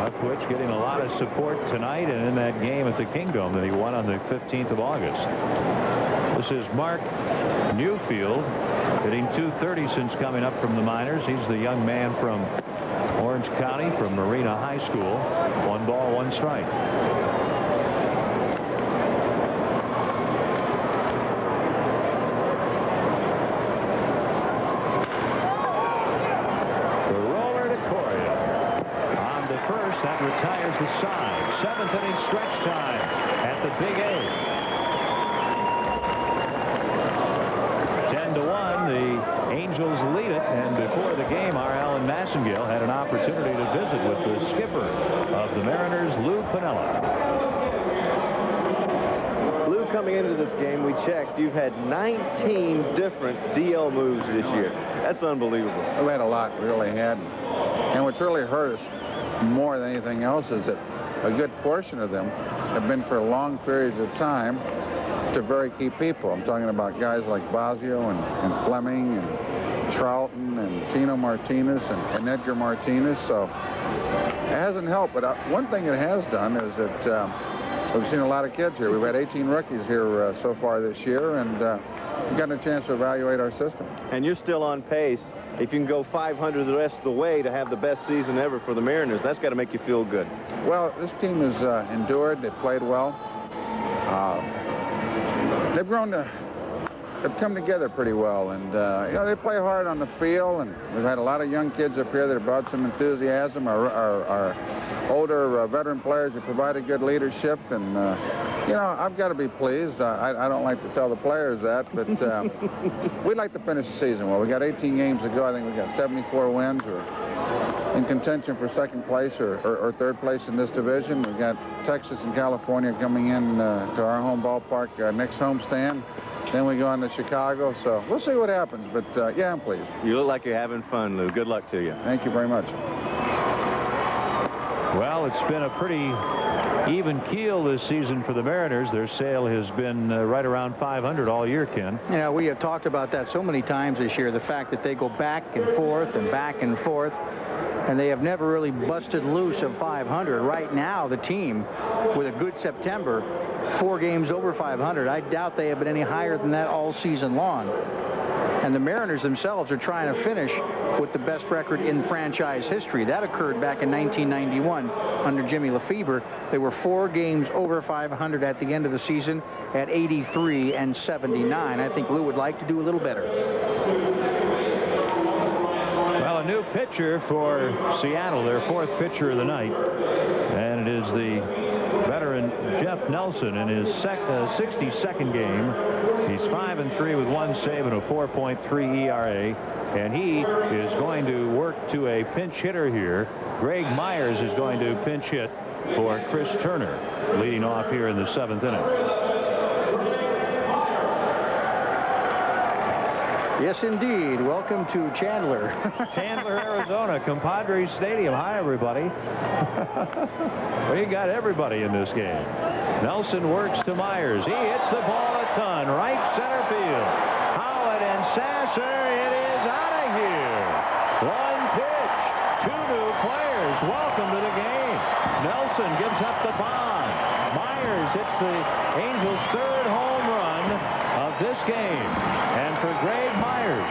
Leftwich getting a lot of support tonight and in that game at the Kingdome that he won on the 15th of August. This is Mark Newfield, hitting .230 since coming up from the minors. He's the young man from Orange County, from Marina High School. 1 ball, 1 strike. The roller to Coria. On to first, that retires the side. 7th inning stretch time at the Big A. 10-1, the Angels lead it, and before the game, our Alan Massengale had an coming into this game, we checked, you've had 19 different DL moves this year. That's unbelievable. We had a lot, we really had. And what's really hurt us more than anything else is that a good portion of them have been for long periods of time to very key people. I'm talking about guys like Bosio and Fleming and Charlton and Tino Martinez and Edgar Martinez. So it hasn't helped. But one thing it has done is that we've seen a lot of kids here. We've had 18 rookies here so far this year, and we've gotten a chance to evaluate our system. And you're still on pace. If you can go 500 the rest of the way to have the best season ever for the Mariners, that's got to make you feel good. Well, this team has endured. They've played well. They've grown to, they've come together pretty well, and you know, they play hard on the field, and we've had a lot of young kids up here that have brought some enthusiasm. Our older veteran players have provided good leadership, and you know, I've got to be pleased. I don't like to tell the players that, but we'd like to finish the season well. We got 18 games to go. I think we got 74 wins. We're in contention for second place or third place in this division. We've got Texas and California coming in to our home ballpark next homestand. Then we go on to Chicago, so we'll see what happens. But yeah, I'm pleased. You look like you're having fun, Lou. Good luck to you. Thank you very much. Well, it's been a pretty even keel this season for the Mariners. Their sale has been right around 500 all year, Ken. Yeah, we have talked about that so many times this year, the fact that they go back and forth and back and forth, and they have never really busted loose of 500. Right now, the team, with a good September, 4 games over 500. I doubt they have been any higher than that all season long. And the Mariners themselves are trying to finish with the best record in franchise history. That occurred back in 1991 under Jimmy Lefebvre. They were 4 games over 500 at the end of the season at 83 and 79. I think Lou would like to do a little better. Well, a new pitcher for Seattle, their 4th pitcher of the night. And it is the veteran Jeff Nelson in his 62nd game. He's 5-3 with 1 save and a 4.3 ERA. And he is going to work to a pinch hitter here. Greg Myers is going to pinch hit for Chris Turner, leading off here in the 7th inning. Yes, indeed. Welcome to Chandler. Chandler, Arizona, Compadres Stadium. Hi, everybody. We got everybody in this game. Nelson works to Myers. He hits the ball a ton. Right center field. Howard and Sasser. It is out of here. 1 pitch. 2 new players. Welcome to the game. Nelson gives up the bomb. Myers hits the Angels' 3rd home run of this game. And for Greg Myers,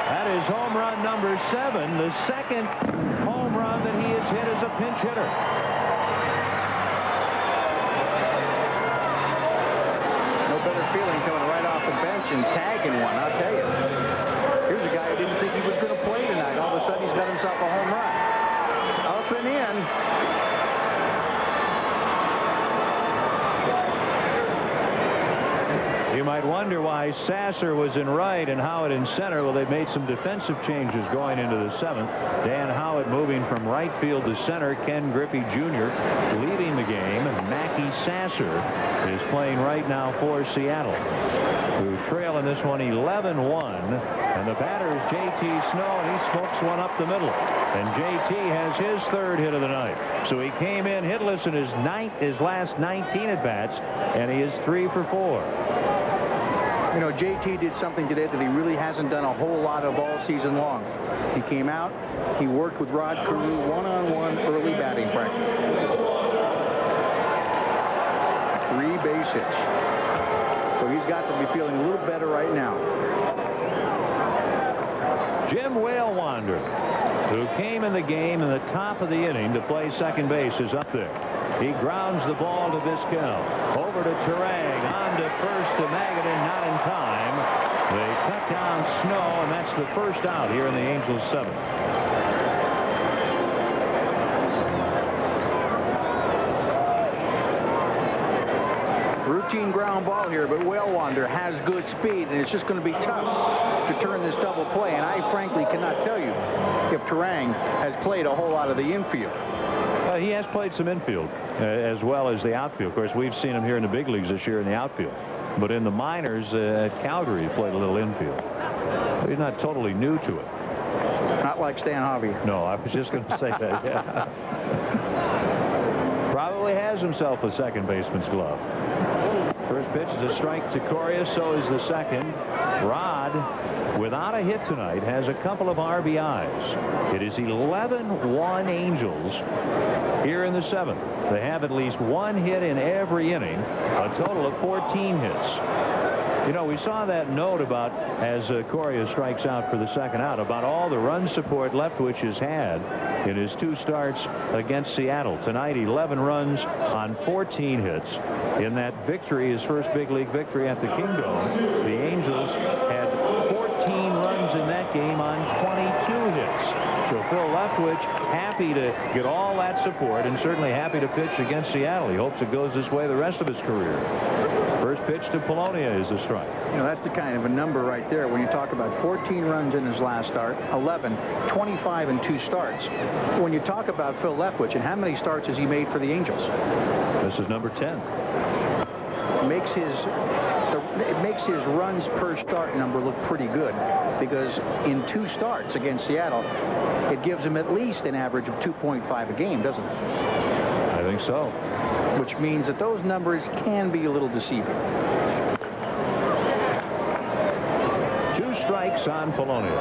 that is home run number 7, the 2nd home run that he has hit as a pinch hitter. No better feeling coming right off the bench and tagging one, I'll tell you. Here's a guy who didn't think he was going to play tonight. All of a sudden, he's got himself a home run. Up and in. You might wonder why Sasser was in right and Howard in center. Well, they've made some defensive changes going into the 7th. Dan Howard moving from right field to center. Ken Griffey Jr. leading the game. Mackie Sasser is playing right now for Seattle, who trail in this one 11-1. And the batter is J.T. Snow, and he smokes one up the middle. And J.T. has his 3rd hit of the night. So he came in hitless in his last 19 at-bats, and he is 3 for 4. You know, JT did something today that he really hasn't done a whole lot of all season long. He came out, he worked with Rod Carew one-on-one early batting practice. 3 base hits. So he's got to be feeling a little better right now. Jim Whalewander, who came in the game in the top of the inning to play second base, is up there. He grounds the ball to Vizquel. Over to Turang. On to first to Magadan. Not in time. They cut down Snow, and that's the first out here in the Angels' 7th. Routine ground ball here, but Whalewander has good speed, and it's just going to be tough to turn this double play. And I frankly cannot tell you if Turang has played a whole lot of the infield. He has played some infield. as well as the outfield. Of course, we've seen him here in the big leagues this year in the outfield. But in the minors at Calgary, he played a little infield. He's not totally new to it. Not like Stan Javier. No, I was just going to say that. Yeah. Probably has himself a second baseman's glove. First pitch is a strike to Coria, so is the second. Rod, without a hit tonight, has a couple of RBIs. It is 11-1 Angels here in the 7th. They have at least one hit in every inning, a total of 14 hits. You know, we saw that note about, as Coria strikes out for the second out, about all the run support Leftwich has had in his 2 starts against Seattle. Tonight, 11 runs on 14 hits. In that victory, his first big league victory at the Kingdome, the Angels had 14 runs in that game on 22 hits. So Phil Leftwich happy to get all that support and certainly happy to pitch against Seattle. He hopes it goes this way the rest of his career. First pitch to Polonia is a strike. You know, that's the kind of a number right there when you talk about 14 runs in his last start, 11, 25 in 2 starts. When you talk about Phil Leftwich and how many starts has he made for the Angels? This is number 10. It makes his runs per start number look pretty good, because in 2 starts against Seattle, it gives him at least an average of 2.5 a game, doesn't it? I think so. Which means that those numbers can be a little deceiving. 2 strikes on Polonia.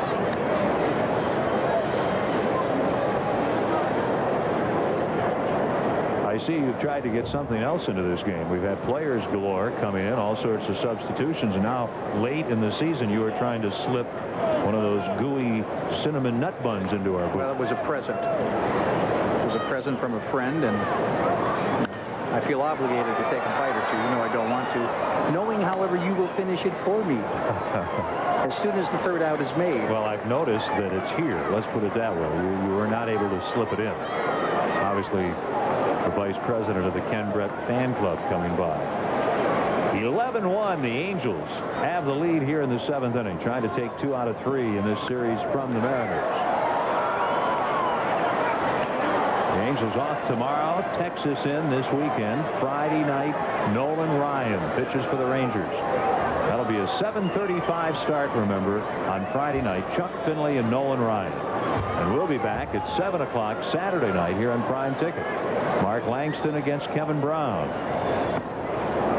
I see you've tried to get something else into this game. We've had players galore coming in, all sorts of substitutions, and now late in the season you were trying to slip one of those gooey cinnamon nut buns into our booth. Well, it was a present. It was a present from a friend, and I feel obligated to take a bite or two. You know I don't want to. Knowing, however, you will finish it for me as soon as the 3rd out is made. Well, I've noticed that it's here. Let's put it that way. You were not able to slip it in. Obviously, the vice president of the Ken Brett fan club coming by. 11-1. The Angels have the lead here in the 7th inning, trying to take 2 out of 3 in this series from the Mariners. The Angels off tomorrow. Texas in this weekend. Friday night, Nolan Ryan pitches for the Rangers. That'll be a 7:35 start, remember, on Friday night. Chuck Finley and Nolan Ryan. And we'll be back at 7 o'clock Saturday night here on Prime Ticket. Mark Langston against Kevin Brown.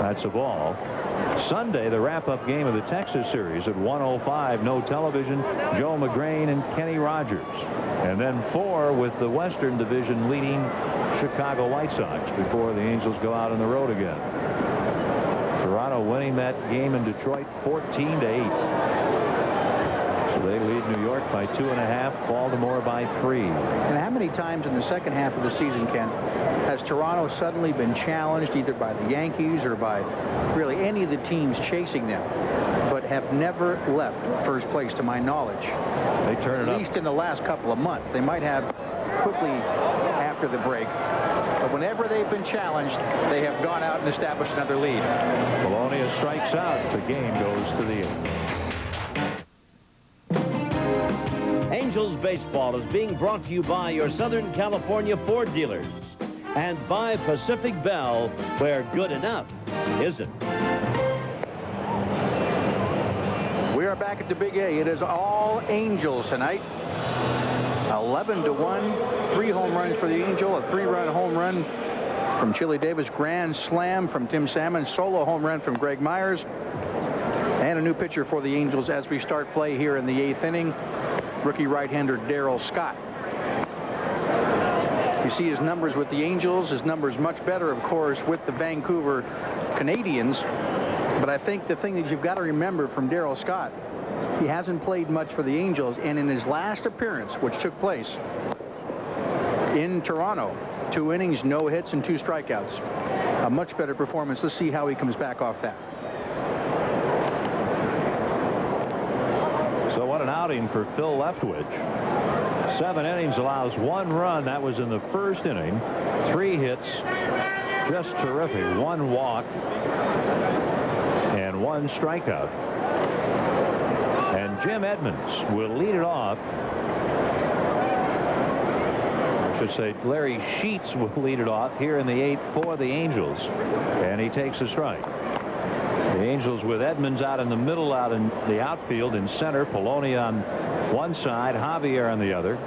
That's a ball. Sunday, the wrap-up game of the Texas series at 1:05. No television. Joe McGrain and Kenny Rogers. And then 4 with the Western Division leading Chicago White Sox before the Angels go out on the road again. Toronto winning that game in Detroit 14-8. So they lead New York by 2.5, Baltimore by 3. And how many times in the second half of the season, Ken, has Toronto suddenly been challenged either by the Yankees or by really any of the teams chasing them, but have never left first place to my knowledge? They turn it up. At least in the last couple of months. They might have quickly after the break. But whenever they've been challenged, they have gone out and established another lead. Polonia strikes out. The game goes to the Angels. Angels baseball is being brought to you by your Southern California Ford dealers and by Pacific Bell, where good enough isn't. We are back at the Big A. It is all Angels tonight. 11-1. 3 home runs for the Angel. A 3-run home run from Chili Davis. Grand slam from Tim Salmon. Solo home run from Greg Myers. And a new pitcher for the Angels as we start play here in the 8th inning. Rookie right-hander Darryl Scott. You see his numbers with the Angels. His numbers much better, of course, with the Vancouver Canadians. But I think the thing that you've got to remember from Darryl Scott, he hasn't played much for the Angels, and in his last appearance, which took place in Toronto, 2 innings, no hits, and 2 strikeouts. A much better performance. Let's see how he comes back off that. So what an outing for Phil Leftwich. 7 innings, allows 1 run. That was in the first inning. 3 hits. Just terrific. 1 walk and 1 strikeout. And Jim Edmonds will lead it off should say Larry Sheets will lead it off here in the 8th for the Angels, and he takes a strike. The Angels with Edmonds out in the middle, out in the outfield, in center, Poloni on one side, Javier on the other.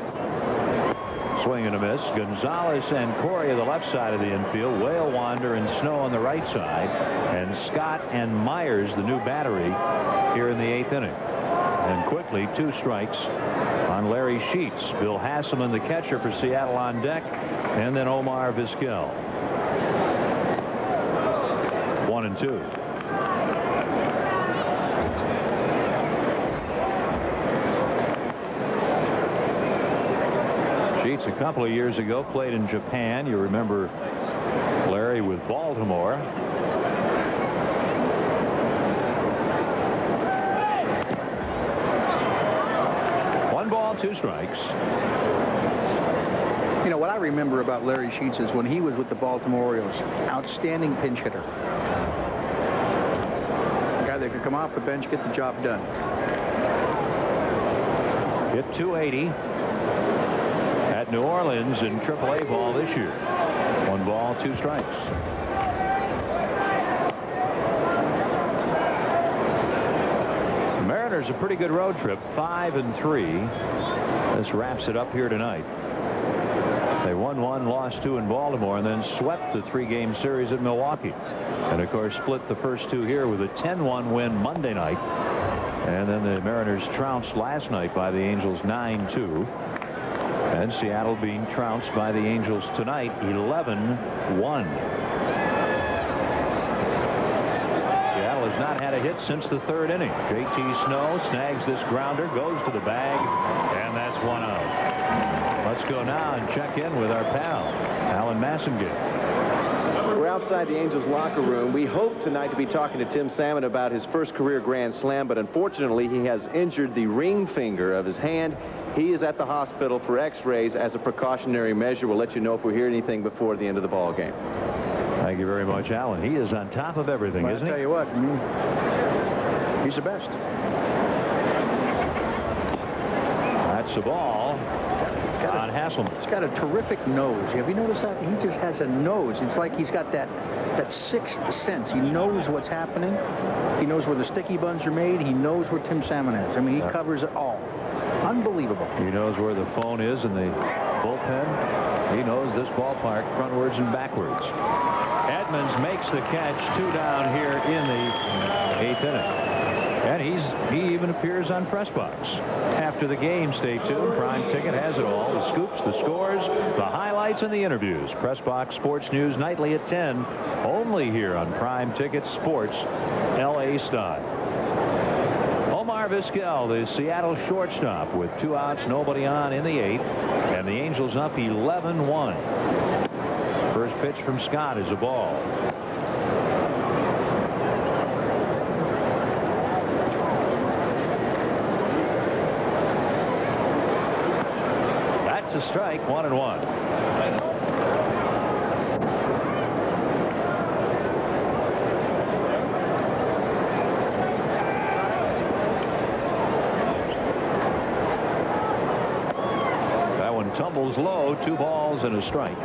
Swing and a miss. Gonzalez and Corey on the left side of the infield. Whale Wander and Snow on the right side. And Scott and Myers, the new battery, here in the 8th inning. And quickly, 2 strikes on Larry Sheets. Bill Hasselman, the catcher for Seattle, on deck. And then Omar Vizquel. 1-2. Sheets a couple of years ago played in Japan. You remember Larry with Baltimore. One ball, 2 strikes. You know what I remember about Larry Sheets is when he was with the Baltimore Orioles, outstanding pinch hitter. A guy that could come off the bench, get the job done. Hit 280 at New Orleans in AAA ball this year. 1 ball, 2 strikes. The Mariners a pretty good road trip, 5-3. This wraps it up here tonight. They won 1, lost 2 in Baltimore, and then swept the 3-game series at Milwaukee. And of course split the first 2 here with a 10-1 win Monday night. And then the Mariners trounced last night by the Angels 9-2. And Seattle being trounced by the Angels tonight 11-1. Seattle has not had a hit since the 3rd inning. J.T. Snow snags this grounder, goes to the bag, and that's 1 out. Let's go now and check in with our pal, Alan Massengate. We're outside the Angels locker room. We hope tonight to be talking to Tim Salmon about his first career grand slam, but unfortunately he has injured the ring finger of his hand. He is at the hospital for x-rays as a precautionary measure. We'll let you know if we hear anything before the end of the ball game. Thank you very much, Alan. He is on top of everything, Well, isn't he? I'll tell you what, he's the best. That's the ball on Hasselman. He's got a terrific nose. Have you noticed that? He just has a nose. It's like he's got that 6th sense. He knows what's happening. He knows where the sticky buns are made. He knows where Tim Salmon is. I mean, he covers it all. Unbelievable. He knows where the phone is in the bullpen. He knows this ballpark frontwards and backwards. Edmonds makes the catch, 2 down here in the 8th inning. And he even appears on Press Box. After the game, stay tuned. Prime Ticket has it all. The scoops, the scores, the highlights, and the interviews. Press Box Sports News nightly at 10. Only here on Prime Ticket Sports, L.A. style. Omar Vizquel, the Seattle shortstop, with 2 outs, nobody on in the 8th. And the Angels up 11-1. First pitch from Scott is a ball. That's a strike, 1-1. That one tumbles low, 2 balls and a strike.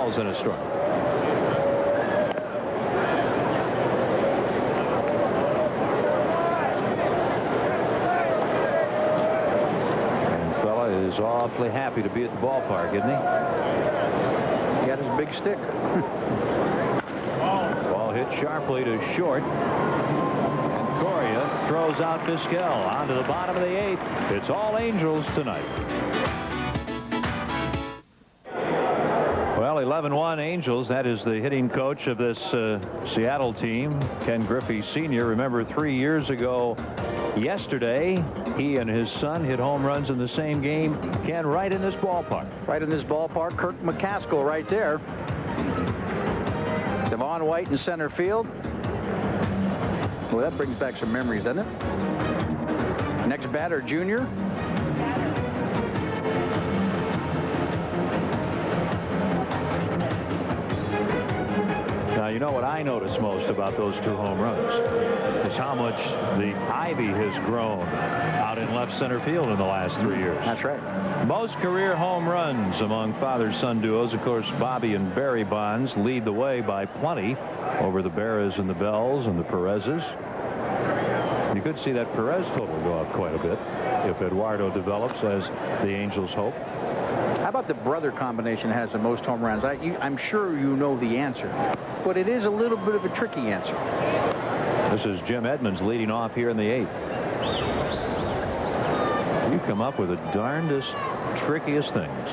And a strike. And fella is awfully happy to be at the ballpark, isn't he? He got his big stick. Ball hit sharply to short. And Correa throws out Vizquel onto the bottom of the 8th. It's all Angels tonight. Well, 11-1 Angels. That is the hitting coach of this Seattle team, Ken Griffey Sr. Remember 3 years ago yesterday, he and his son hit home runs in the same game. Ken, right in this ballpark. Right in this ballpark. Kirk McCaskill right there. Devon White in center field. Well, that brings back some memories, doesn't it? Next batter, Junior. You know what I notice most about those 2 home runs is how much the ivy has grown out in left center field in the last 3 years. That's right. Most career home runs among father-son duos. Of course, Bobby and Barry Bonds lead the way by plenty over the Berras and the Bells and the Perez's. You could see that Perez total go up quite a bit if Eduardo develops as the Angels hope. How about the brother combination has the most home runs? I'm sure you know the answer, but it is a little bit of a tricky answer. This is Jim Edmonds leading off here in the 8th. You come up with the darndest, trickiest things.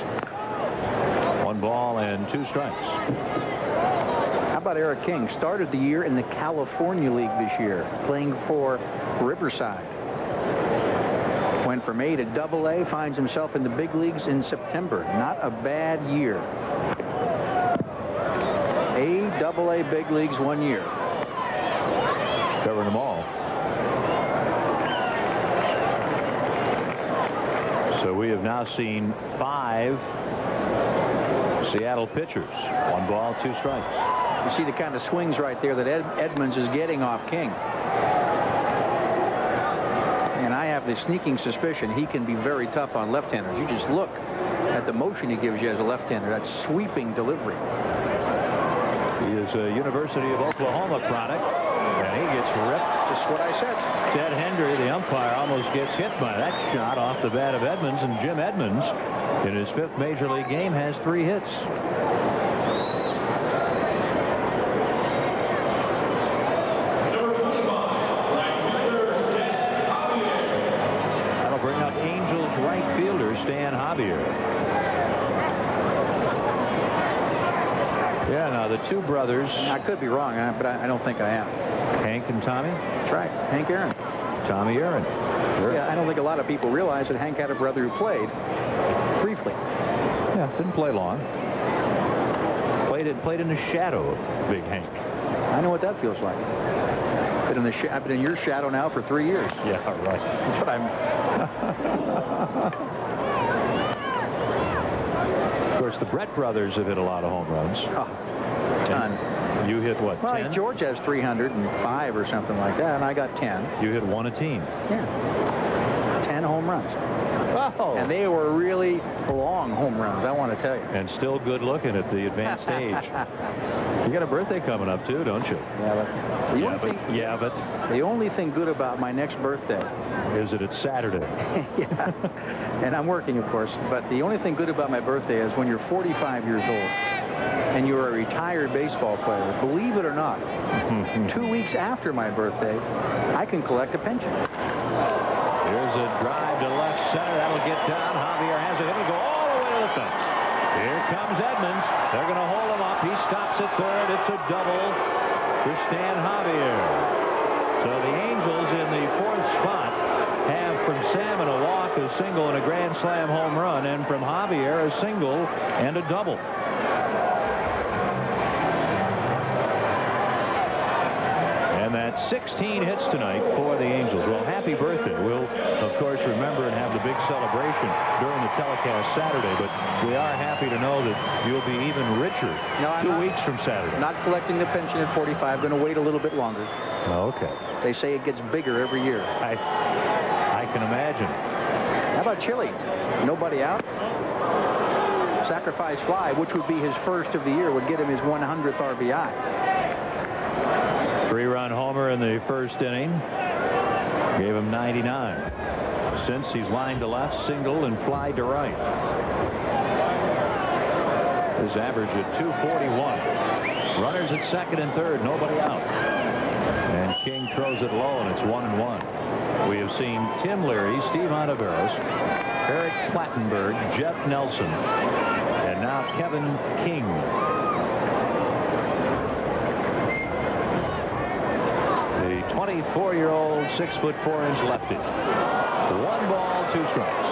1 ball and 2 strikes. How about Eric King? Started the year in the California League this year, playing for Riverside. Went from A to AA, finds himself in the big leagues in September. Not a bad year. A, AA, big leagues 1 year. Covering them all. So we have now seen 5 Seattle pitchers. 1 ball, 2 strikes. You see the kind of swings right there that Edmonds is getting off King. And I have the sneaking suspicion he can be very tough on left-handers. You just look at the motion he gives you as a left-hander. That sweeping delivery. He is a University of Oklahoma product, and he gets ripped. Just what I said. Ted Hendry, the umpire, almost gets hit by that shot off the bat of Edmonds, and Jim Edmonds, in his 5th major league game, has 3 hits. That'll bring up Angels right fielder Stan Javier. Yeah, now the 2 brothers. I could be wrong, but I don't think I am. Hank and Tommy? That's right. Hank Aaron. Tommy Aaron. Sure. Yeah, I don't think a lot of people realize that Hank had a brother who played briefly. Yeah, didn't play long. Played in the shadow of Big Hank. I know what that feels like. I've been in your shadow now for 3 years. Yeah, right. That's what I'm. Of course, the Brett brothers have hit a lot of home runs. Oh, a ton. You hit what? Well, 10? George has 305 or something like that, and I got 10. You hit 1 a team. Yeah. 10 home runs. Oh. And they were really long home runs, I want to tell you. And still good looking at the advanced stage. You got a birthday coming up too, don't you? Yeah, but the only thing good about my next birthday is that it's Saturday. Yeah. And I'm working, of course, but the only thing good about my birthday is when you're 45 years old and you're a retired baseball player. Believe it or not, 2 weeks after my birthday, I can collect a pension. Here's a drive to left center. That'll get down. Javier has it. It'll go all the way to the fence. Here comes Edmonds. They're going to hold him up. He stops at third. It's a double for Stan Javier. So the Angels in the 4th spot have from Salmon a walk, a single, and a grand slam home run, and from Javier a single and a double. And that's 16 hits tonight for the Angels. Well, happy birthday. We'll, of course, remember and have the big celebration during the telecast Saturday, but we are happy to know that you'll be even richer 2 weeks from Saturday. Not collecting the pension at 45. Going to wait a little bit longer. Oh, okay. They say it gets bigger every year. I can imagine. How about Chile? Nobody out. Sacrifice fly, which would be his first of the year, would get him his 100th RBI. 3-run homer in the 1st inning. Gave him 99. Since he's lined to left, single, and fly to right. His average at 241. Runners at 2nd and 3rd. Nobody out. And King throws it low, and it's 1-1. We have seen Tim Leary, Steve Ontiveros, Eric Plattenberg, Jeff Nelson, and now Kevin King. The 24-year-old 6'4" lefty. 1 ball, 2 strikes.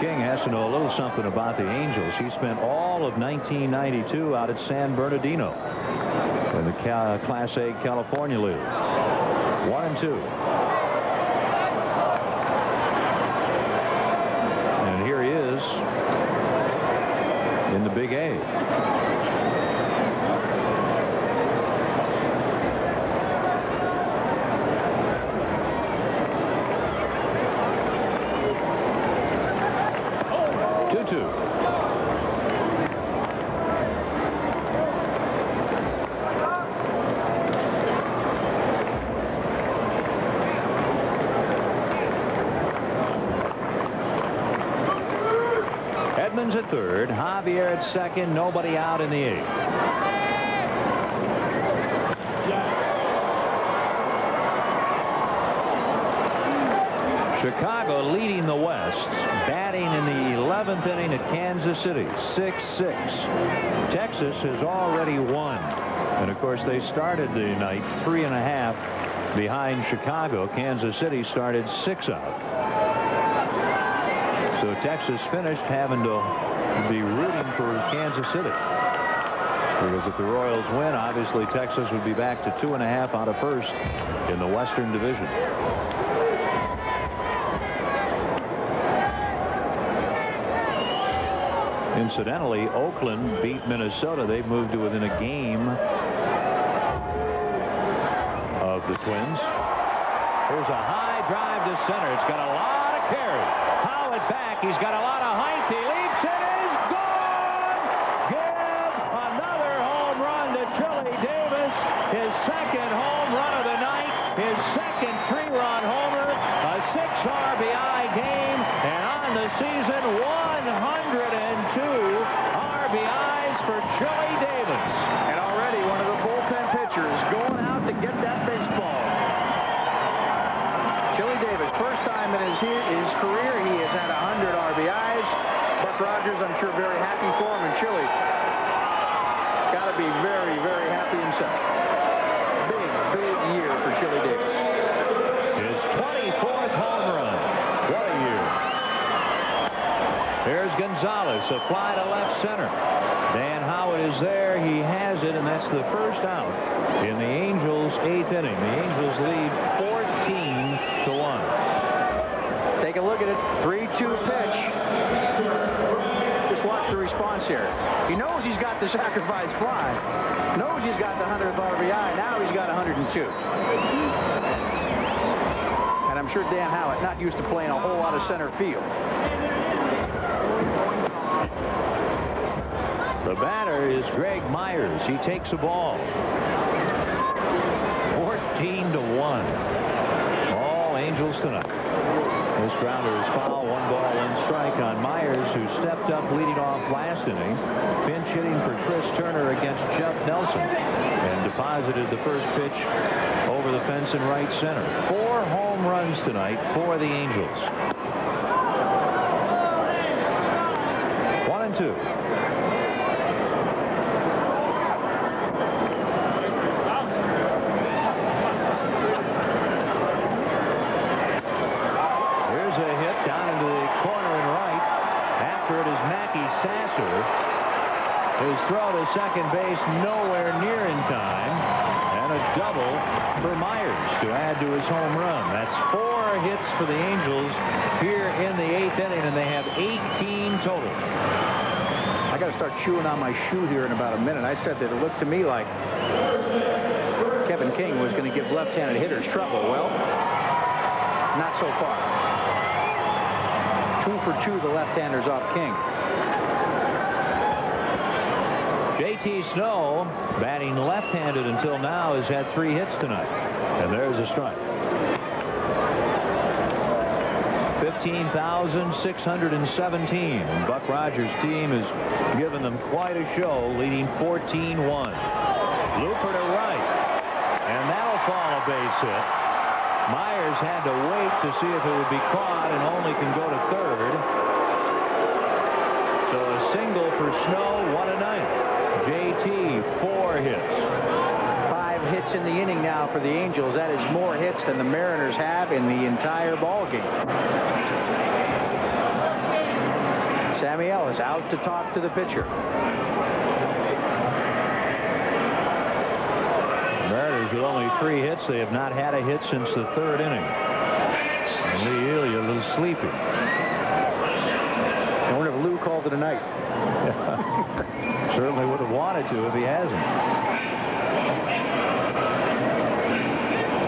King has to know a little something about the Angels. He spent all of 1992 out at San Bernardino in the Class A California League. 1-2. And here he is in the Big A. Edmonds at third, Javier at second, nobody out in the eighth. Chicago leading the West, batting in the 11th inning at Kansas City, 6-6. Texas has already won, and of course they started the night 3.5 behind Chicago. Kansas City started 6 out. So Texas finished having to be rooting for Kansas City, because if the Royals win, obviously Texas would be back to 2.5 out of first in the Western Division. Incidentally, Oakland beat Minnesota. They've moved to within a game of the Twins. There's a high drive to center. It's got a lot of carry. Howard back. He's got a lot of height. He leaps. It is gone. Give another home run to Chili Davis. His second home run of the night. His second 3-run homer. A 6 RBI game. And on the season, 102 RBIs for Chili Davis. And already one of the bullpen pitchers going out to get that baseball. Chili Davis, first time in his career he has had 100 RBIs. Buck Rogers, I'm sure, very happy for him. And Chili got to be very, very happy himself. Big, big year for Chili Davis. His 24th home run. What a year. There's Gonzalez, a fly to left center. Dan Howard is there. He has it, and that's the first out in the Angels' 8th inning. The Angels lead 14-1. Take a look at it. 3-2 pitch. Just watch the response here. He knows he's got the sacrifice fly. Knows he's got the 100th RBI. Now he's got 102. And I'm sure Dan Howard not used to playing a whole lot of center field. The batter is Greg Myers. He takes a ball. 14-1. All Angels tonight. This grounder is foul. 1 ball, 1 strike on Myers, who stepped up leading off last inning. Pinch hitting for Chris Turner against Jeff Nelson, and deposited the first pitch over the fence in right center. 4 home runs tonight for the Angels. 1-2. His throw to second base nowhere near in time, and a double for Myers to add to his home run. That's 4 hits for the Angels here in the 8th inning, and they have 18 total. I got to start chewing on my shoe here in about a minute. I said that it looked to me like Kevin King was going to give left-handed hitters trouble. Well, not so far. 2 for 2 the left-handers off King. J.T. Snow, batting left-handed until now, has had 3 hits tonight. And there's a strike. 15,617. And Buck Rogers' team has given them quite a show, leading 14-1. Looper to right. And that'll fall a base hit. Myers had to wait to see if it would be caught and only can go to third. So a single for Snow, 1 a night. JT, 4 hits. 5 hits in the inning now for the Angels. That is more hits than the Mariners have in the entire ball game. Sammy Ellis out to talk to the pitcher. That is with only 3 hits. They have not had a hit since the 3rd inning. And Lee Elia a little sleepy. I wonder if Lou called it a night. Certainly would have wanted to if he hasn't.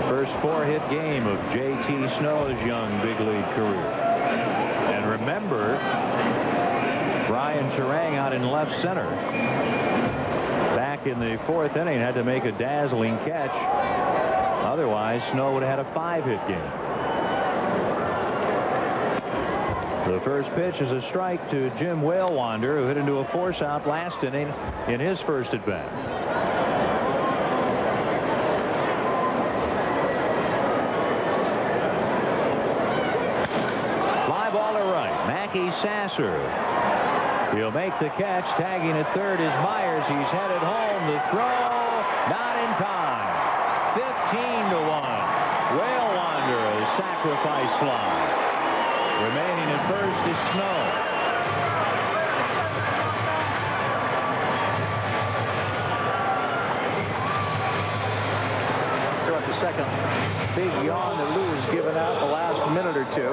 First 4-hit game of J.T. Snow's young big league career. And remember, Brian Turang out in left center. Back in the 4th inning, had to make a dazzling catch. Otherwise, Snow would have had a 5-hit game. The first pitch is a strike to Jim Whalewander, who hit into a force out last inning in his first at bat. Fly ball to right. Mackey Sasser. He'll make the catch. Tagging at third is Myers. He's headed home. The throw, not in time. 15-1. Whalewander, a sacrifice fly. Remaining at first is Snow. Throughout the second big yawn that Lou has given out the last minute or two.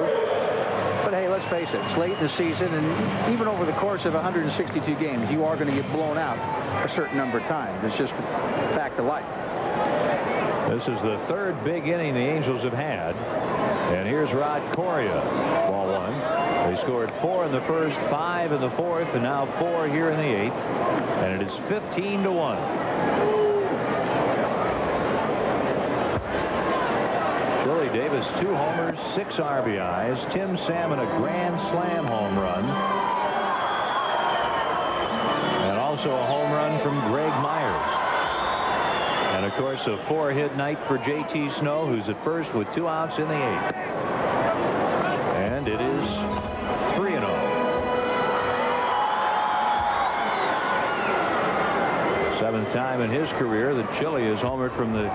But hey, let's face it, it's late in the season, and even over the course of 162 games, you are going to get blown out a certain number of times. It's just a fact of life. This is the 3rd big inning the Angels have had. And here's Rod Coria. Ball 1. They scored 4 in the first, 5 in the 4th, and now 4 here in the 8th. And it is 15-1. Willie Davis, 2 homers, 6 RBIs. Tim Salmon, a grand slam home run. And also a home run from Greg Myers. And, of course, a 4-hit night for J.T. Snow, who's at first with 2 outs in the 8th. And it is 3-0. Seventh time in his career that Chile has homered from the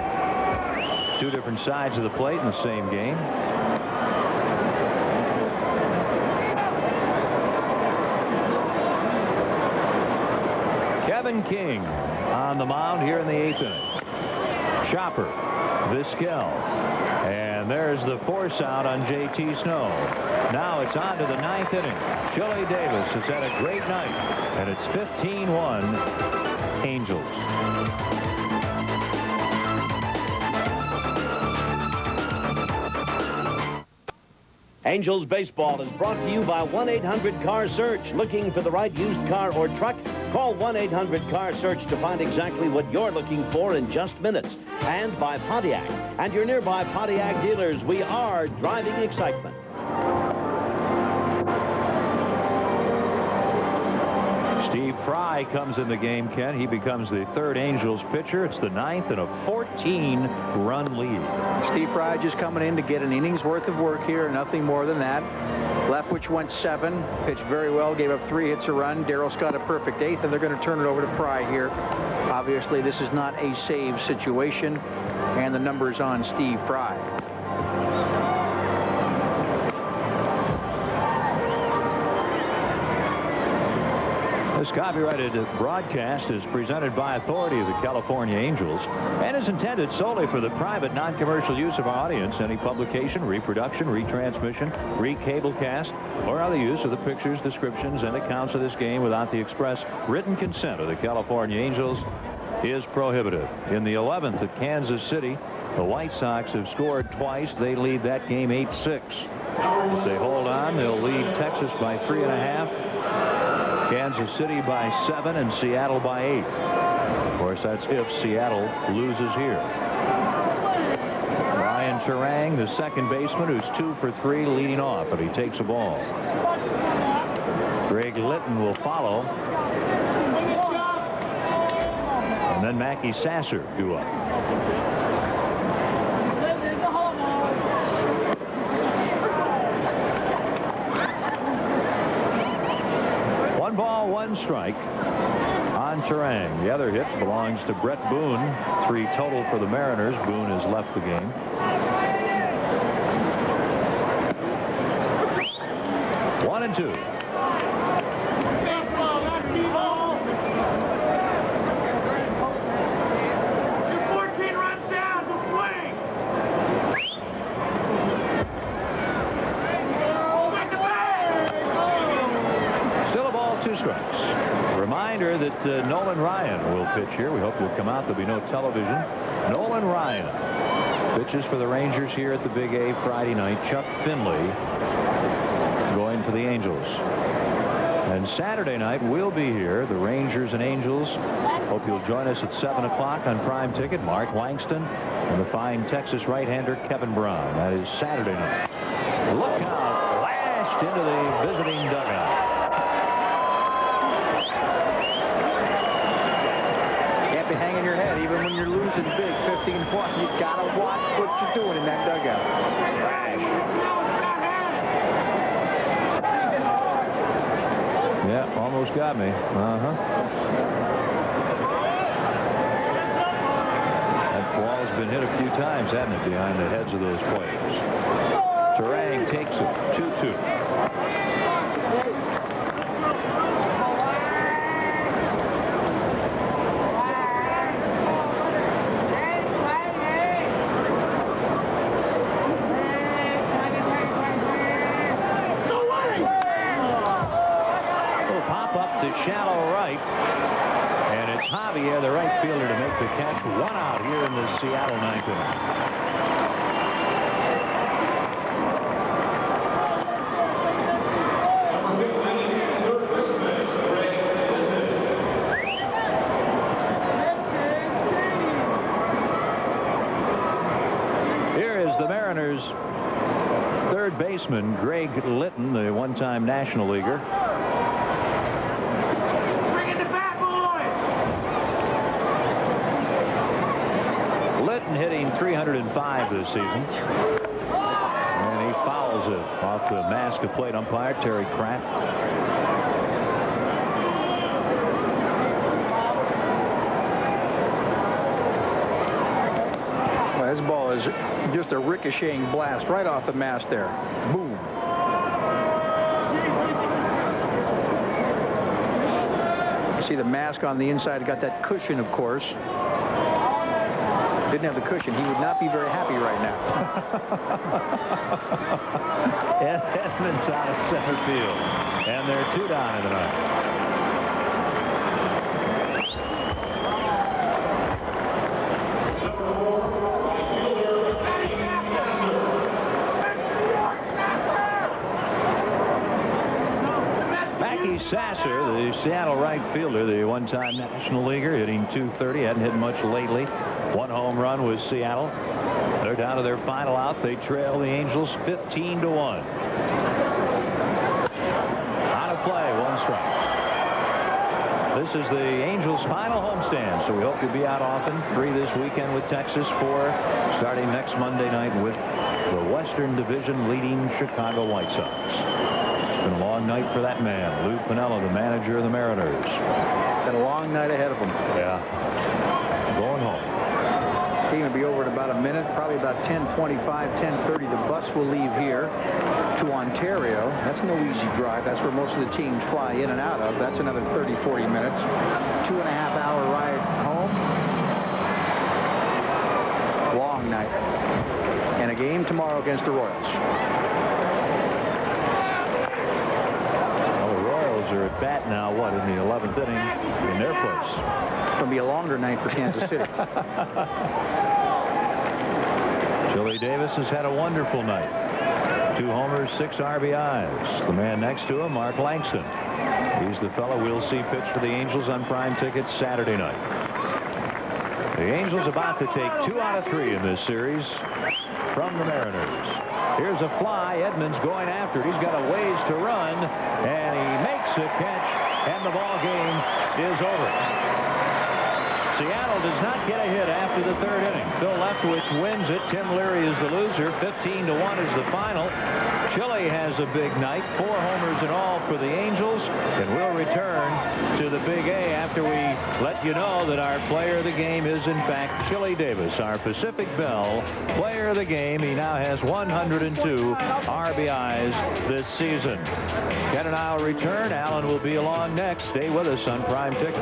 2 different sides of the plate in the same game. Kevin King on the mound here in the 8th inning. Chopper, Vizquel, and there's the force out on J.T. Snow. Now it's on to the 9th inning. Chili Davis has had a great night, and it's 15-1 Angels. Angels baseball is brought to you by 1-800-CAR-SEARCH. Looking for the right used car or truck? Call 1-800-CAR-SEARCH to find exactly what you're looking for in just minutes. And by Pontiac and your nearby Pontiac dealers. We are driving excitement. Steve Fry comes in the game, Ken. He becomes the 3rd Angels pitcher. It's the 9th in a 14-run lead. Steve Fry just coming in to get an inning's worth of work here, nothing more than that. Leftwich went 7, pitched very well, gave up 3 hits a run. Darryl Scott a perfect 8th, and they're going to turn it over to Fry here. Obviously, this is not a save situation, and the number's on Steve Fry. This copyrighted broadcast is presented by authority of the California Angels and is intended solely for the private, non-commercial use of our audience. Any publication, reproduction, retransmission, recablecast, or other use of the pictures, descriptions, and accounts of this game without the express written consent of the California Angels is prohibited. In the 11th at Kansas City, the White Sox have scored twice. They lead that game 8-6. If they hold on, they'll lead Texas by 3.5. Kansas City by 7 and Seattle by 8. Of course, that's if Seattle loses here. Brian Turang, the second baseman, who's 2 for 3 leading off, but he takes a ball. Greg Litton will follow. And then Mackey Sasser due up. One ball, 1 strike on Turang. The other hit belongs to Brett Boone. 3 total for the Mariners. Boone has left the game. One and 2. that Nolan Ryan will pitch here. We hope you'll come out. There'll be no television. Nolan Ryan pitches for the Rangers here at the Big A Friday night. Chuck Finley going for the Angels. And Saturday night we'll be here, the Rangers and Angels. Hope you'll join us at 7 o'clock on Prime Ticket. Mark Langston and the fine Texas right-hander Kevin Brown. That is Saturday night. Look out, lashed into the visiting dugout. Can't be hanging your head even when you're losing big 15-1. You gotta watch what you're doing in that dugout. Yeah, almost got me. That ball's been hit a few times, hasn't it, behind the heads of those players. Turang takes it, 2-2. Shallow right, and it's Javier, the right fielder, to make the catch. 1 out here in the Seattle 9th inning. Here is the Mariners' third baseman, Greg Litton, the one-time National Leaguer. Hitting 305 this season. And he fouls it off the mask of plate umpire Terry Kraft. Well, this ball is just a ricocheting blast right off the mask there. Boom. You see the mask on the inside got that cushion, of course. Didn't have the cushion, he would not be very happy right now. Edmonds out of center field, and they're 2 down in the ninth. Mackey Sasser, the Seattle right fielder, the one-time National Leaguer, hitting .230, hadn't hit much lately. 1 home run with Seattle. They're down to their final out. They trail the Angels 15-1. Out of play, 1 strike. This is the Angels' final homestand, so we hope you'll be out often. 3 this weekend with Texas, 4 starting next Monday night with the Western Division leading Chicago White Sox. It's been a long night for that man, Lou Piniella, the manager of the Mariners. Got a long night ahead of him. Yeah. Going home. Game will be over in about a minute, probably about 10:25, 10:30. The bus will leave here to Ontario. That's no easy drive. That's where most of the teams fly in and out of. That's another 30, 40 minutes. 2.5-hour ride home. Long night. And a game tomorrow against the Royals. Well, the Royals are at bat now, what, in the 11th inning in their place. It's going to be a longer night for Kansas City. Chili Davis has had a wonderful night. 2 homers, 6 RBIs. The man next to him, Mark Langston. He's the fellow we'll see pitch for the Angels on Prime Ticket Saturday night. The Angels about to take 2 out of 3 in this series from the Mariners. Here's a fly. Edmonds going after it. He's got a ways to run, and he makes the catch, and the ball game is over. Seattle does not get a hit after the 3rd inning. Phil Leftwich wins it. Tim Leary is the loser. 15-1 is the final. Chile has a big night. 4 homers in all for the Angels. And we'll return to the Big A after we let you know that our player of the game is, in fact, Chili Davis, our Pacific Bell player of the game. He now has 102 RBIs this season. Ken and I will return. Alan will be along next. Stay with us on Prime Ticket.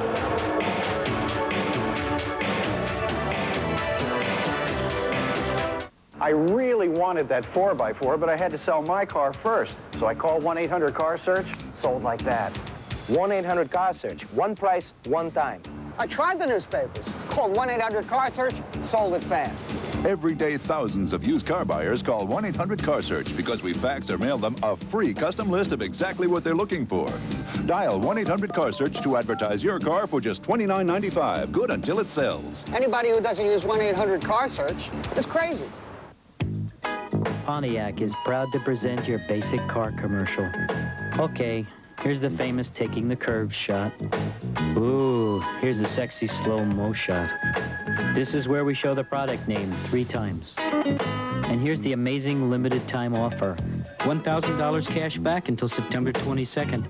I really wanted that 4x4, but I had to sell my car first. So I called 1-800-CAR-SEARCH, sold like that. 1-800-CAR-SEARCH. One price, one time. I tried the newspapers. Called 1-800-CAR-SEARCH, sold it fast. Every day, thousands of used car buyers call 1-800-CAR-SEARCH because we fax or mail them a free custom list of exactly what they're looking for. Dial 1-800-CAR-SEARCH to advertise your car for just $29.95, good until it sells. Anybody who doesn't use 1-800-CAR-SEARCH is crazy. Pontiac is proud to present your basic car commercial. Okay, here's the famous taking the curve shot. Ooh, here's the sexy slow-mo shot. This is where we show the product name 3 times. And here's the amazing limited time offer. $1,000 cash back until September 22nd.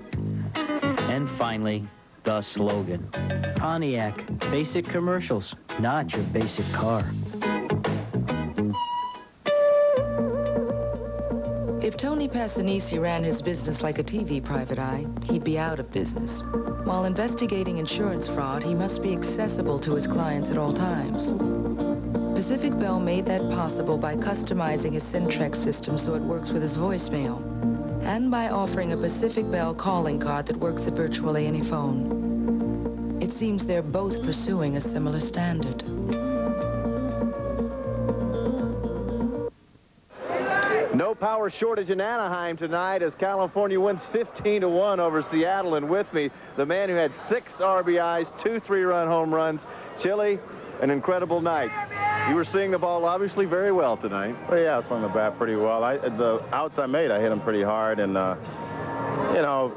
And finally, the slogan. Pontiac, basic commercials, not your basic car. If Tony Passanisi ran his business like a TV private eye, he'd be out of business. While investigating insurance fraud, he must be accessible to his clients at all times. Pacific Bell made that possible by customizing his Syntrex system so it works with his voicemail, and by offering a Pacific Bell calling card that works at virtually any phone. It seems they're both pursuing a similar standard. No power shortage in Anaheim tonight as California wins 15-1 over Seattle. And with me, the man who had 6 RBIs, 2 3-run home runs. Chili, an incredible night. You were seeing the ball obviously very well tonight. Well, yeah, I swung the bat pretty well. The outs I made, I hit them pretty hard. And, you know,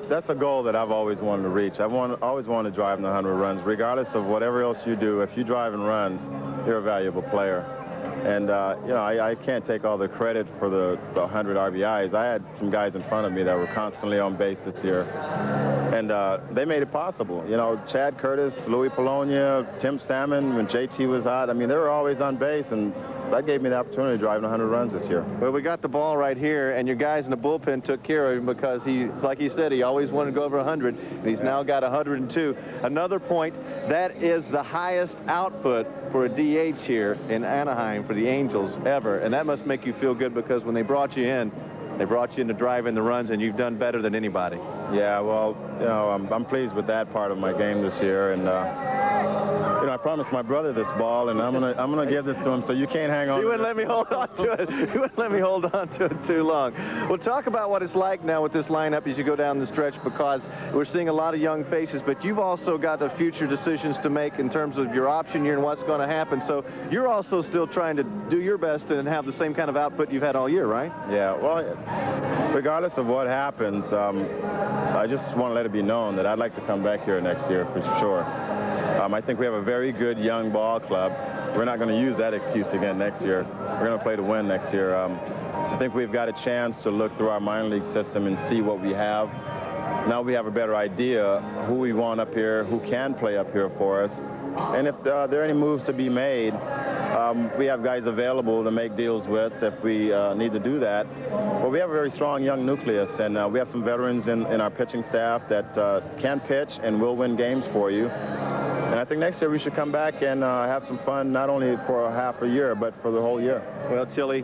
that's a goal that I've always wanted to reach. I've always wanted to drive in the 100 runs. Regardless of whatever else you do, if you drive in runs, you're a valuable player. And, you know, I can't take all the credit for the 100 RBIs. I had some guys in front of me that were constantly on base this year. And they made it possible. You know, Chad Curtis, Louis Polonia, Tim Salmon, when JT was out, I mean, they were always on base, and that gave me the opportunity to drive 100 runs this year. Well, we got the ball right here, and your guys in the bullpen took care of him because he, like he said, he always wanted to go over 100, and he's now got 102. Another point, that is the highest output for a DH here in Anaheim for the Angels ever, and that must make you feel good because when they brought you in to drive in the runs, and you've done better than anybody. Yeah, well, you know, I'm pleased with that part of my game this year, and you know, I promised my brother this ball, and I'm gonna give this to him, so you can't hang on. He wouldn't let me hold on to it. He wouldn't let me hold on to it too long. Well, talk about what it's like now with this lineup as you go down the stretch, because we're seeing a lot of young faces, but you've also got the future decisions to make in terms of your option year and what's going to happen. So you're also still trying to do your best and have the same kind of output you've had all year, right? Yeah, well, regardless of what happens, I just want to let it be known that I'd like to come back here next year for sure. I think we have a very good young ball club. We're not going to use that excuse again next year. We're going to play to win next year. I think we've got a chance to look through our minor league system and see what we have. Now we have a better idea who we want up here, who can play up here for us. And if there are any moves to be made, we have guys available to make deals with if we need to do that. But we have a very strong young nucleus, and we have some veterans in our pitching staff that can pitch and will win games for you. And I think next year we should come back and have some fun, not only for a half a year, but for the whole year. Well, Chili,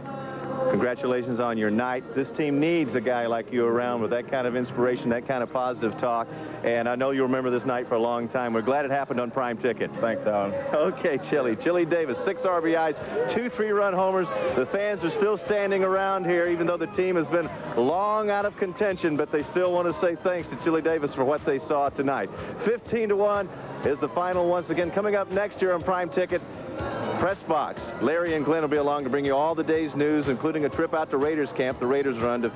congratulations on your night. This team needs a guy like you around with that kind of inspiration, that kind of positive talk. And I know you'll remember this night for a long time. We're glad it happened on Prime Ticket. Thanks, Alan. Okay, Chili. Chili Davis, 6 RBIs, 2 3-run homers. The fans are still standing around here, even though the team has been long out of contention, but they still want to say thanks to Chili Davis for what they saw tonight. 15-1 is the final once again. Coming up next year on Prime Ticket, Press Box. Larry and Glenn will be along to bring you all the day's news, including a trip out to Raiders camp. The Raiders are undefeated.